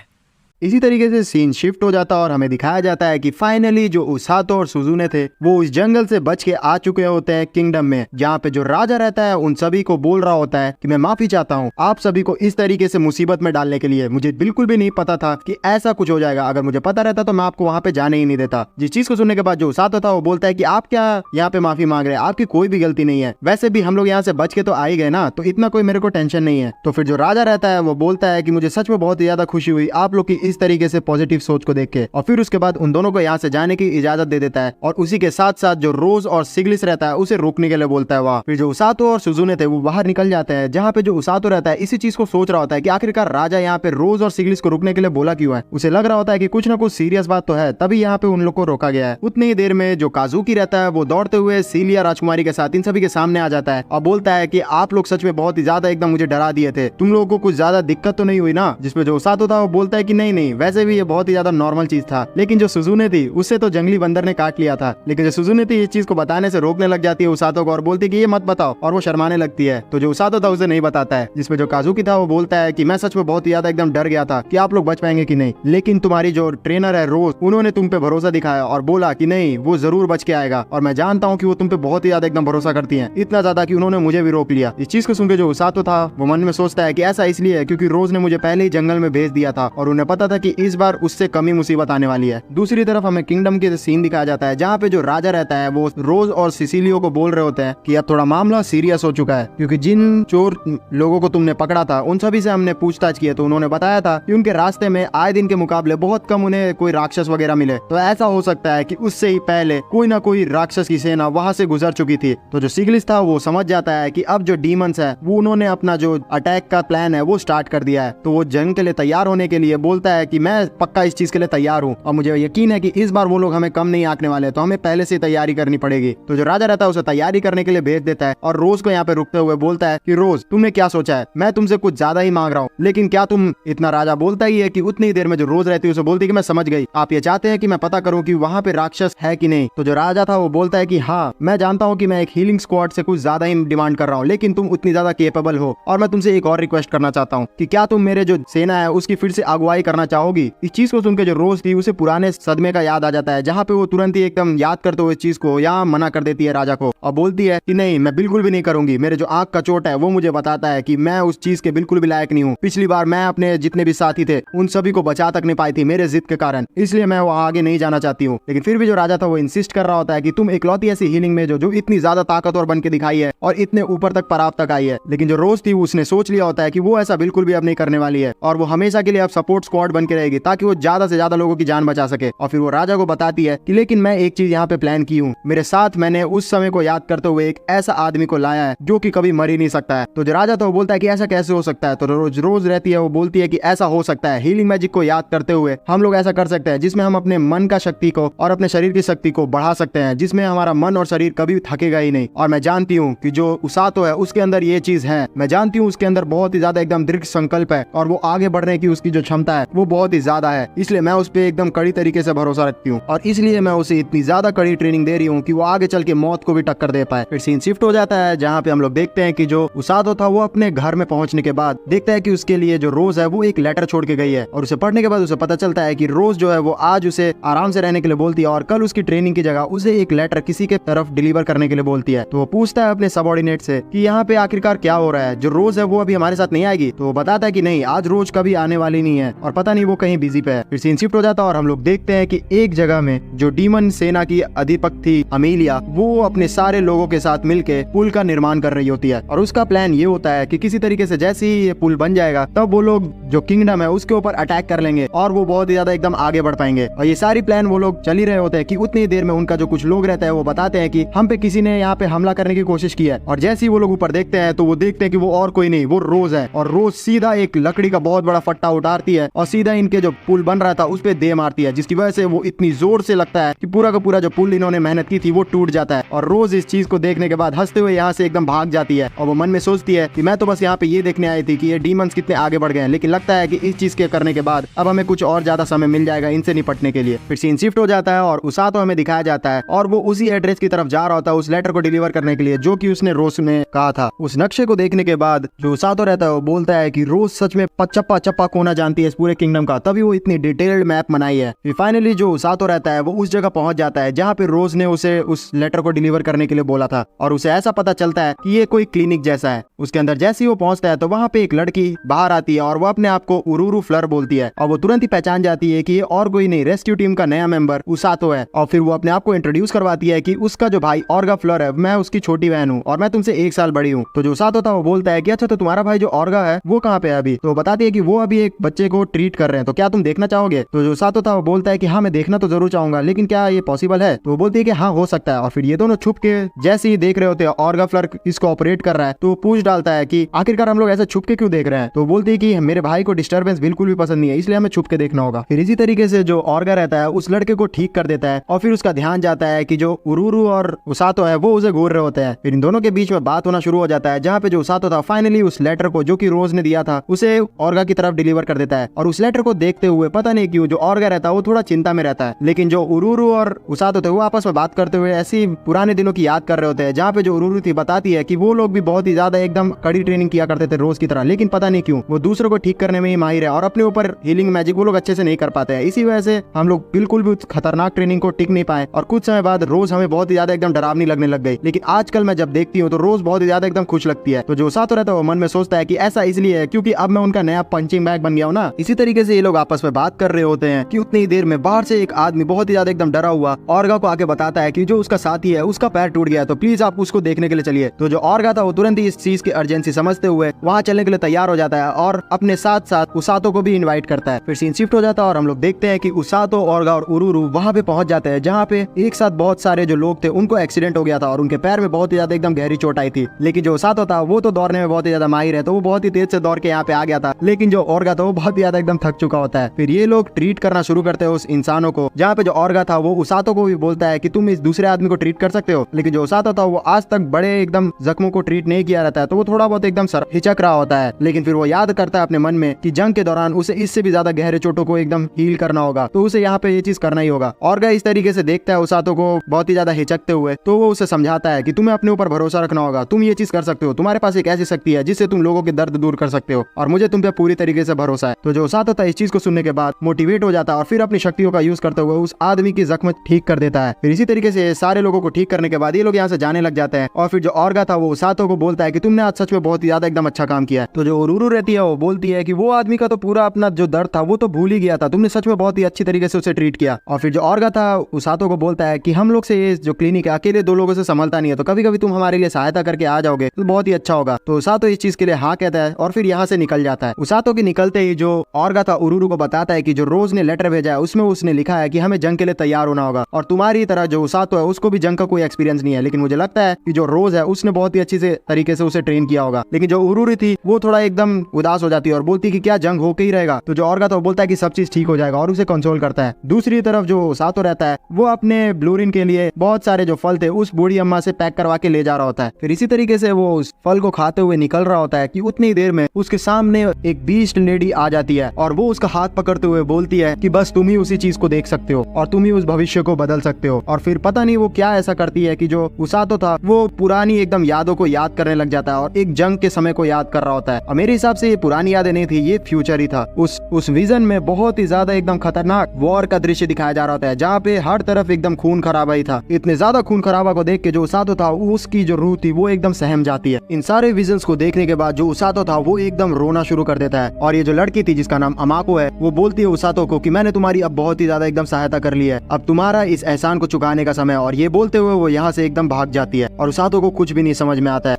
इसी तरीके से सीन शिफ्ट हो जाता है और हमें दिखाया जाता है कि फाइनली जो उसातो और सुजुने थे वो उस जंगल से बच के आ चुके होते हैं किंगडम में, जहाँ पे जो राजा रहता है उन सभी को बोल रहा होता है कि मैं माफी चाहता हूँ आप सभी को इस तरीके से मुसीबत में डालने के लिए। मुझे बिल्कुल भी नहीं पता था कि ऐसा कुछ हो जाएगा, अगर मुझे पता रहता तो मैं आपको वहाँ पे जाने ही नहीं देता। जिस चीज को सुनने के बाद जो उसातो था वो बोलता है कि आप क्या यहाँ पे माफी मांग रहे हैं, आपकी कोई भी गलती नहीं है, वैसे भी हम लोग यहाँ से बच के तो आ ही गए ना, तो इतना कोई मेरे को टेंशन नहीं है। तो फिर जो राजा रहता है वो बोलता है कि मुझे सच में बहुत ज्यादा खुशी हुई आप लोग की इस तरीके से पॉजिटिव सोच को देख के, और फिर उसके बाद उन दोनों को यहाँ से जाने की इजाजत दे देता है और उसी के साथ साथ जो रोज और सिग्लिस रहता है उसे रोकने के लिए बोलता है वहाँ। फिर जो उसातो और सुजुने थे वो बाहर निकल जाते हैं जहाँ पे जो उसातो रहता है इसी चीज को सोच रहा होता है कि आखिरकार राजा यहाँ पे रोज और सिग्लिस को रोकने के लिए बोला क्यों है। उसे लग रहा होता है कि कुछ ना कुछ सीरियस बात तो है, तभी यहाँ पे उन लोग को रोका गया है। उतनी ही देर में जो काजुकी रहता है वो दौड़ते हुए सीलिया राजकुमारी के साथ इन सभी के सामने आ जाता है और बोलता है कि आप लोग सच में बहुत ही ज्यादा एकदम मुझे डरा दिए थे, तुम लोगों को कुछ ज्यादा दिक्कत तो नहीं हुई ना। जिसपे जो उसातो था वो बोलता है कि नहीं नहीं, वैसे भी ये बहुत ही ज्यादा नॉर्मल चीज था, लेकिन जो सुजुने थी उससे तो जंगली बंदर ने काट लिया था। लेकिन जो सुजुने थी इस चीज को बताने से रोकने लग जाती है उसातो को और बोलती है कि ये मत बताओ, और वो शर्माने लगती है। तो जो उसातो था उसे नहीं बताता है, जिसपे जो काजुकी था वो बोलता है कि मैं सच में बहुत ही ज्यादा एकदम डर गया था कि आप लोग बच पाएंगे कि नहीं, लेकिन तुम्हारी जो ट्रेनर है रोज उन्होंने तुम पे भरोसा दिखाया और बोला कि नहीं वो जरूर बच के आएगा, और मैं जानता हूँ कि वो तुम पे बहुत ही ज्यादा एकदम भरोसा करती है, इतना ज्यादा कि उन्होंने मुझे भी रोक लिया। इस चीज को सुनकर जो उसातो था वो मन में सोचता है कि ऐसा इसलिए है क्योंकि रोज ने मुझे पहले ही जंगल में भेज दिया था और उन्हें पता था कि इस बार उससे कम ही मुसीबत आने वाली है। दूसरी तरफ हमें किंगडम के सीन दिखाया जाता है जहाँ पे जो राजा रहता है वो रोज और सिसिलियो को बोल रहे होते हैं कि अब थोड़ा मामला सीरियस हो चुका है, क्योंकि जिन चोर लोगों को तुमने पकड़ा था उन सभी से हमने पूछताछ की तो उन्होंने बताया था कि उनके रास्ते में आए दिन के मुकाबले बहुत कम उन्हें कोई राक्षस वगैरह मिले, तो ऐसा हो सकता है कि उससे ही पहले कोई ना कोई राक्षस की सेना वहां से गुजर चुकी थी। तो जो सिग्लिस था वो समझ जाता है कि अब जो डीमंस है वो उन्होंने अपना जो अटैक का प्लान है वो स्टार्ट कर दिया है, तो वो जंग के लिए तैयार होने के लिए बोलता है कि मैं पक्का इस चीज के लिए तैयार हूँ और मुझे यकीन है कि इस बार वो लोग हमें कम नहीं आंकने वाले, तो हमें पहले से तैयारी करनी पड़ेगी। तो जो राजा रहता है उसे तैयारी करने के लिए भेज देता है और रोज को यहाँ पे रुकते हुए बोलता है कि रोज तुमने क्या सोचा है, मैं तुमसे कुछ ज्यादा ही मांग रहा हूँ, लेकिन क्या तुम इतना। राजा बोलता ही है कि उतनी देर में जो रोज रहती है उसे बोलती है कि मैं समझ गई, आप ये चाहते हैं कि मैं पता करूँ कि वहाँ पे राक्षस है कि नहीं। तो जो राजा था वो बोलता है कि हाँ मैं जानता हूँ कि मैं एक हीलिंग स्क्वाड से कुछ ज्यादा ही डिमांड कर रहा हूँ, लेकिन तुम उतनी ज्यादा केपेबल हो और मैं तुमसे एक और रिक्वेस्ट करना चाहता हूँ कि क्या तुम मेरे जो सेना है उसकी फिर से अगुवाई करना चाहोगी। इस चीज को सुनकर जो रोज थी उसे पुराने सदमे का याद आ जाता है, जहाँ पे वो तुरंत ही एकदम याद करते हुए इस चीज को यहाँ मना कर देती है राजा को और बोलती है कि नहीं मैं बिल्कुल भी नहीं करूंगी, मेरे जो आंख का चोट है वो मुझे बताता है कि मैं उस चीज के बिल्कुल भी लायक नहीं हूँ। पिछली बार मैं अपने जितने भी साथी थे उन सभी को बचा तक नहीं पाई थी मेरे जिद के कारण, इसलिए मैं वहाँ आगे नहीं जाना चाहती हूँ। लेकिन फिर भी जो राजा था वो इंसिस्ट कर रहा होता है कि तुम इकलौती ऐसी हीलिंग में जो इतनी ज्यादा ताकतवर बन के दिखाई है और इतने ऊपर तक पराव तक आई है। लेकिन जो रोज थी उसने सोच लिया होता है कि वो ऐसा बिल्कुल भी अब नहीं करने वाली है और वो हमेशा के लिए अब सपोर्ट स्क्वाड बन के रहेगी ताकि वो ज्यादा से ज्यादा लोगों की जान बचा सके। और फिर वो राजा को बताती है कि लेकिन मैं एक चीज यहाँ पे प्लान की हूँ, मेरे साथ मैंने उस समय को याद करते हुए एक ऐसा आदमी को लाया है जो कि कभी मर ही नहीं सकता है। तो जो राजा था वो बोलता है कि ऐसा कैसे हो सकता है। तो रोज रहती है वो बोलती है कि ऐसा हो सकता है, हीलिंग मैजिक को याद करते हुए हम लोग ऐसा कर सकते हैं जिसमें हम अपने मन का शक्ति को और अपने शरीर की शक्ति को बढ़ा सकते हैं, जिसमें हमारा मन और शरीर कभी थकेगा ही नहीं। और मैं जानती हूँ कि जो उसातो है उसके अंदर ये चीज है, मैं जानती हूँ उसके अंदर बहुत ही ज्यादा एकदम दृढ़ संकल्प है और वो आगे बढ़ने की उसकी जो क्षमता है वो वो बहुत ही ज्यादा है, इसलिए मैं उस पर एकदम कड़ी तरीके से भरोसा रखती हूँ और इसलिए मैं उसे इतनी ज्यादा कड़ी ट्रेनिंग दे रही हूँ कि वो आगे चल के मौत को भी टक्कर दे पाए। फिर सीन शिफ्ट हो जाता है जहाँ पे हम लोग देखते हैं कि जो उसातो था वो अपने घर में पहुंचने के बाद देखता है कि उसके लिए जो रोज है वो एक लेटर छोड़ के गई है और उसे पढ़ने के बाद उसे पता चलता है कि रोज जो है वो आज उसे आराम से रहने के लिए बोलती है और कल उसकी ट्रेनिंग की जगह उसे एक लेटर किसी के तरफ डिलीवर करने के लिए बोलती है। तो वो पूछता है अपने सबऑर्डिनेट से कि यहाँ पे आखिरकार क्या हो रहा है, जो रोज है वो अभी हमारे साथ नहीं आएगी। तो वो बताता है कि नहीं, आज रोज कभी आने वाली नहीं है और पता नहीं वो कहीं बिजी पे है। फिर सीन शिफ्ट हो जाता है और हम लोग देखते हैं कि एक जगह में जो डीमन सेना की अधिपति थी अमीलिया, वो अपने सारे लोगों के साथ मिलके पुल का निर्माण कर रही होती है और उसका प्लान ये होता है कि किसी तरीके से जैसे ही ये पुल बन जाएगा तब वो लोग जो किंगडम है उसके ऊपर अटैक कर लेंगे और वो बहुत ही ज्यादा एकदम आगे बढ़ पाएंगे। और ये सारी प्लान वो लोग चल ही रहे होते हैं कि उतनी देर में उनका जो कुछ लोग रहता है वो बताते हैं कि हम पे किसी ने यहाँ पे हमला करने की कोशिश की है। और जैसे ही वो लोग ऊपर देखते हैं तो वो देखते हैं कि वो और कोई नहीं, वो रोज है और रोज सीधा एक लकड़ी का बहुत बड़ा फट्टा उतारती है और सीधा इनके जो पुल बन रहा था उस पे दे मारती है, जिसकी वजह से वो इतनी जोर से लगता है कि पूरा का पूरा जो पुल इन्होंने मेहनत की थी वो टूट जाता है। और रोज इस चीज को देखने के बाद हंसते हुए यहाँ से एकदम भाग जाती है और वो मन में सोचती है कि मैं तो बस यहाँ पे ये देखने आई थी कि ये डीमंस कितने आगे बढ़ गए हैं, लेकिन लगता है कि इस चीज के करने के बाद अब हमें कुछ और ज्यादा समय मिल जाएगा इनसे निपटने के लिए। फिर सीन शिफ्ट हो जाता है और उसातो हमें दिखाया जाता है और वो उसी एड्रेस की तरफ जा रहा होता है उस लेटर को डिलीवर करने के लिए जो कि उसने रोज ने कहा था। उस नक्शे को देखने के बाद जो उसातो रहता है वो बोलता है कि रोज सच में चप्पा चप्पा कोना जानती है इस पूरे किंगडम का, तभी वो इतनी डिटेल्ड मैप बनाई है। फिर फाइनली जो उसातो रहता है वो उस जगह पहुंच जाता है जहाँ पे रोज ने उसे उस लेटर को डिलीवर करने के लिए बोला था और उसे ऐसा पता चलता है कि ये कोई क्लिनिक जैसा है। उसके अंदर जैसे ही वो पहुंचता है तो वहाँ पे एक लड़की बाहर आती है और वो अपने आप को उरुरु फ्लर बोलती है और वो तुरंत ही पहचान जाती है कि ये और कोई नहीं, रेस्क्यू टीम का नया मेंबर उसातो है। और फिर वो अपने आप को इंट्रोड्यूस करवाती है कि उसका जो भाई ऑर्गा फ्लर है मैं उसकी छोटी बहन हूँ और मैं तुमसे 1 साल बड़ी हूँ। तो जो उसातो था वो बोलता है कि अच्छा तो तुम्हारा भाई जो ऑर्गा है वो कहाँ पे है अभी? तो बताती है कि वो अभी एक बच्चे को ट्रीट कर रहे हैं, तो क्या तुम देखना चाहोगे? तो जो उसातो था वो बोलता है कि हाँ मैं देखना तो जरूर चाहूंगा, लेकिन क्या ये पॉसिबल है? तो वो बोलती है कि हाँ हो सकता है। और फिर ये दोनों छुप के जैसे ही देख रहे होते हैं ऑर्गा फ्लर इसको ऑपरेट कर रहा है तो पूछ डालता है कि आखिरकार हम लोग ऐसे छुप के क्यों देख रहे हैं? तो बोलती है कि मेरे भाई को डिस्टर्बेंस बिल्कुल भी पसंद नहीं है, इसलिए हमें छुप के देखना होगा। फिर इसी तरीके से जो ऑर्गा रहता है उस लड़के को ठीक कर देता है और फिर उसका ध्यान जाता है कि जो उरुरु और उसातो है वो उसे घूर रहे होते हैं। फिर इन दोनों के बीच में बात होना शुरू हो जाता है जहाँ पे जो उसातो था फाइनली उस लेटर को जो कि रोज ने दिया था उसे ऑर्गा की तरफ डिलीवर कर देता है। और उस लेटर को देखते हुए पता नहीं क्यों जो ऑर्गा रहता है वो थोड़ा चिंता में रहता है, लेकिन जो उरुरु और उसातो थे वो आपस में बात करते हुए ऐसी पुराने दिनों की याद कर रहे होते हैं जहाँ पे जो उरुरु थी बताती है कि वो लोग भी बहुत ही ज्यादा एकदम कड़ी ट्रेनिंग किया करते थे रोज की तरह, लेकिन पता नहीं क्यों वो दूसरों को ठीक करने में ही माहिर है और अपने ऊपर हीलिंग मैजिक वो लोग अच्छे से नहीं कर पाते हैं। इसी वजह से हम लोग बिल्कुल भी खतरनाक ट्रेनिंग को टिक नहीं पाए और कुछ समय बाद रोज हमें बहुत ही ज्यादा एकदम डरावनी लगने लग गई। लेकिन आजकल मैं जब देखती हूँ तो रोज बहुत ही ज्यादा एकदम खुश लगती है। तो जो उसातो रहता है वो मन में सोचता है कि ऐसा इसलिए है क्योंकि अब मैं उनका नया पंचिंग बैग बन गया हूँ ना। इसी तरीके से ये लोग आपस में बात कर रहे होते हैं कि उतनी देर में बाहर से एक आदमी बहुत ही ज्यादा एकदम डरा हुआ ऑर्गा को आके बताता है कि जो उसका साथी है उसका पैर टूट गया है, तो प्लीज आप उसको देखने के लिए चलिए। तो जो ऑर्गा था वो तुरंत ही इस चीज की अर्जेंसी समझते हुए वहाँ चलने के लिए तैयार हो जाता है और अपने साथ साथ उसातो को भी इन्वाइट करता है। फिर सीन शिफ्ट हो जाता है और हम लोग देखते हैं कि उसातो, ऑर्गा और उरुरु वहाँ पे पहुंच जाते हैं जहाँ पे एक साथ बहुत सारे जो लोग थे उनको एक्सीडेंट हो गया था और उनके पैर में बहुत ही ज्यादा एकदम गहरी चोट आई थी। लेकिन जो उसातो था वो तो दौड़ने में बहुत ही ज्यादा माहिर है तो वो बहुत ही तेज से दौड़ के यहाँ पे आ गया था, लेकिन जो ऑर्गा था वो बहुत ही ज्यादा एकदम थक चुका होता है। फिर ये लोग ट्रीट करना शुरू करते हैं उस इंसानों को, जहाँ पे जो ऑर्गा था वो उसातो को भी बोलता है कि तुम इस दूसरे आदमी को ट्रीट कर सकते हो, लेकिन जो उसातो था वो आज तक बड़े एकदम जख्मों को ट्रीट नहीं किया रहता है तो वो थोड़ा बहुत एकदम हिचक रहा होता है। लेकिन फिर वो याद करता है अपने मन में कि जंग के दौरान उसे इससे भी ज्यादा गहरे चोटों को एकदम हील करना होगा, तो उसे यहाँ पे ये चीज करना ही होगा। ऑर्गा इस तरीके से देखता है उसातो को बहुत ही ज्यादा हिचकते हुए, तो वो उसे समझाता है कि तुम्हें अपने ऊपर भरोसा रखना होगा, तुम ये चीज कर सकते हो, तुम्हारे पास एक ऐसी शक्ति है जिससे तुम लोगों के दर्द दूर कर सकते हो और मुझे तुम पे पूरी तरीके से भरोसा है। तो जो उसातो था इस चीज को सुनने के बाद मोटिवेट हो जाता है और फिर अपनी शक्तियों का यूज करते हुए उस आदमी की जख्म ठीक कर देता है। फिर इसी तरीके से सारे लोगों को ठीक करने के बाद ये लोग यहाँ से जाने लग जाते हैं और फिर जो ऑर्गा था वो उसातो को बोलता है कि तुमने आज सच में बहुत ही ज्यादा एकदम अच्छा काम किया। तो जो उरुरु रहती है वो बोलती है कि वो आदमी का तो पूरा अपना जो दर्द था वो तो भूल ही गया था, तुमने सच में बहुत ही अच्छी तरीके से उसे ट्रीट किया। और फिर जो ऑर्गा था उसातो को बोलता है कि हम लोग से ये जो क्लिनिक है अकेले 2 लोगों से संभलता नहीं है, तो कभी कभी तुम हमारे लिए सहायता करके आ जाओगे तो बहुत ही अच्छा होगा। तो उसातो इस चीज के लिए हाँ कहता है और फिर यहाँ से निकल जाता है। उसातो के निकलते ही जो ऑर्गा था उरुरु को बताता है कि जो रोज ने लेटर भेजा है उसमें उसने लिखा है कि हमें जंग के लिए तैयार होना होगा और तुम्हारी तरह जो उसातो है उसको भी जंग का कोई एक्सपीरियंस नहीं है, लेकिन मुझे लगता है कि जो रोज है उसने बहुत ही अच्छी से तरीके से उसे ट्रेन किया होगा। लेकिन जो उरुरु थी वो थोड़ा एकदम उदास हो जाती है और बोलती है कि क्या जंग होके ही रहेगा। तो जो ऑर्गा था वो बोलता है कि सब चीज ठीक हो जाएगा और उसे कंसोल करता है। दूसरी तरफ जो उसातो रहता है वो अपने ब्लूरिन के लिए बहुत सारे जो फल थे उस बूढ़ी अम्मा से पैक करवा के ले जा रहा होता है। फिर इसी तरीके से वो उस फल को खाते हुए निकल रहा होता है कि उतनी देर में उसके सामने एक बीस्ट लेडी आ जाती है और वो उसका हाथ पकड़ते हुए बोलती है कि बस तुम ही उसी चीज को देख सकते हो और तुम ही उस भविष्य को बदल सकते हो। और फिर पता नहीं वो क्या ऐसा करती है कि जो उसातो था वो पुरानी एकदम यादों को याद करने लग जाता है और एक जंग के समय को याद कर रहा होता है। और मेरे हिसाब से ये पुरानी यादें नहीं थी, ये फ्यूचर ही था। उस विजन में बहुत ही ज्यादा एकदम खतरनाक वॉर का दृश्य दिखाया जा रहा होता है, जहाँ पे हर तरफ एकदम खून खराबा ही था। इतने ज्यादा खून खराबा को देख के जो उसातो था उसकी जो रूह थी वो एकदम सहम जाती है। इन सारे विजन्स को देखने के बाद जो उसातो था वो एकदम रोना शुरू कर देता है। और ये जो लड़की थी जिसका नाम अमाको है वो बोलती है उसातो को कि मैंने तुम्हारी अब बहुत ही ज्यादा एकदम सहायता कर ली है, अब तुम्हारा इस एहसान को चुकाने का समय। और ये बोलते हुए वो यहाँ से एकदम भाग जाती है और उसातो को कुछ भी नहीं समझ में आता है।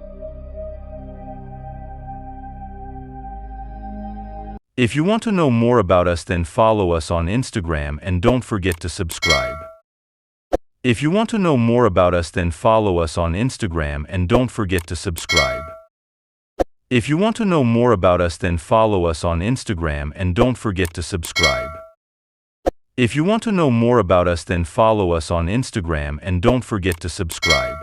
If you want to know more about us, then follow us on Instagram and don't forget to subscribe. If you want to know more about us, then follow us on Instagram and don't forget to subscribe. If you want to know more about us, then follow us on Instagram and don't forget to subscribe. If you want to know more about us, then follow us on Instagram and don't forget to subscribe.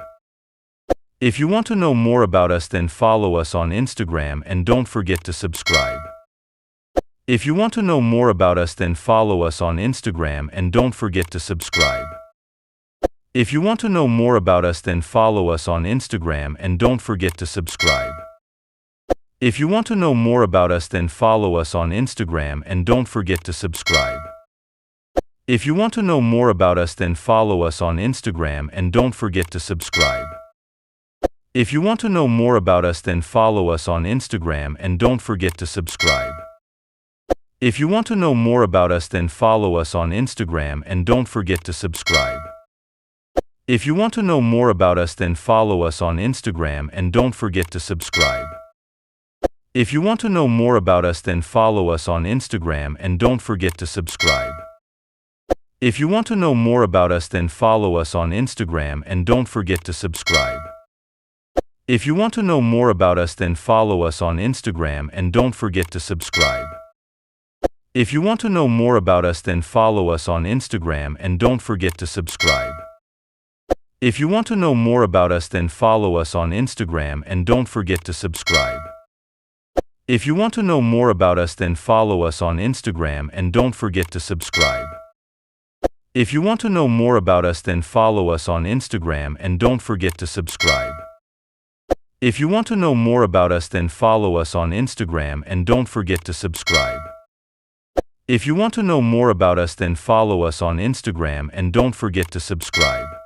If you want to know more about us, then follow us on Instagram and don't forget to subscribe. If you want to know more about us, then follow us on Instagram and don't forget to subscribe. If you want to know more about us, then follow us on Instagram and don't forget to subscribe. If you want to know more about us, then follow us on Instagram and don't forget to subscribe. If you want to know more about us, then follow us on Instagram and don't forget to subscribe. If you want to know more about us, then follow us on Instagram and don't forget to subscribe. If you want to know more about us, then follow us on Instagram and don't forget to subscribe. If you want to know more about us, then follow us on Instagram and don't forget to subscribe. If you want to know more about us, then follow us on Instagram and don't forget to subscribe. If you want to know more about us, then follow us on Instagram and don't forget to subscribe. If you want to know more about us, then follow us on Instagram and don't forget to subscribe. If you want to know more about us, then follow us on Instagram and don't forget to subscribe. If you want to know more about us, then follow us on Instagram and don't forget to subscribe. If you want to know more about us, then follow us on Instagram and don't forget to subscribe. If you want to know more about us, then follow us on Instagram and don't forget to subscribe. If you want to know more about us, then follow us on Instagram and don't forget to subscribe. If you want to know more about us, then follow us on Instagram and don't forget to subscribe.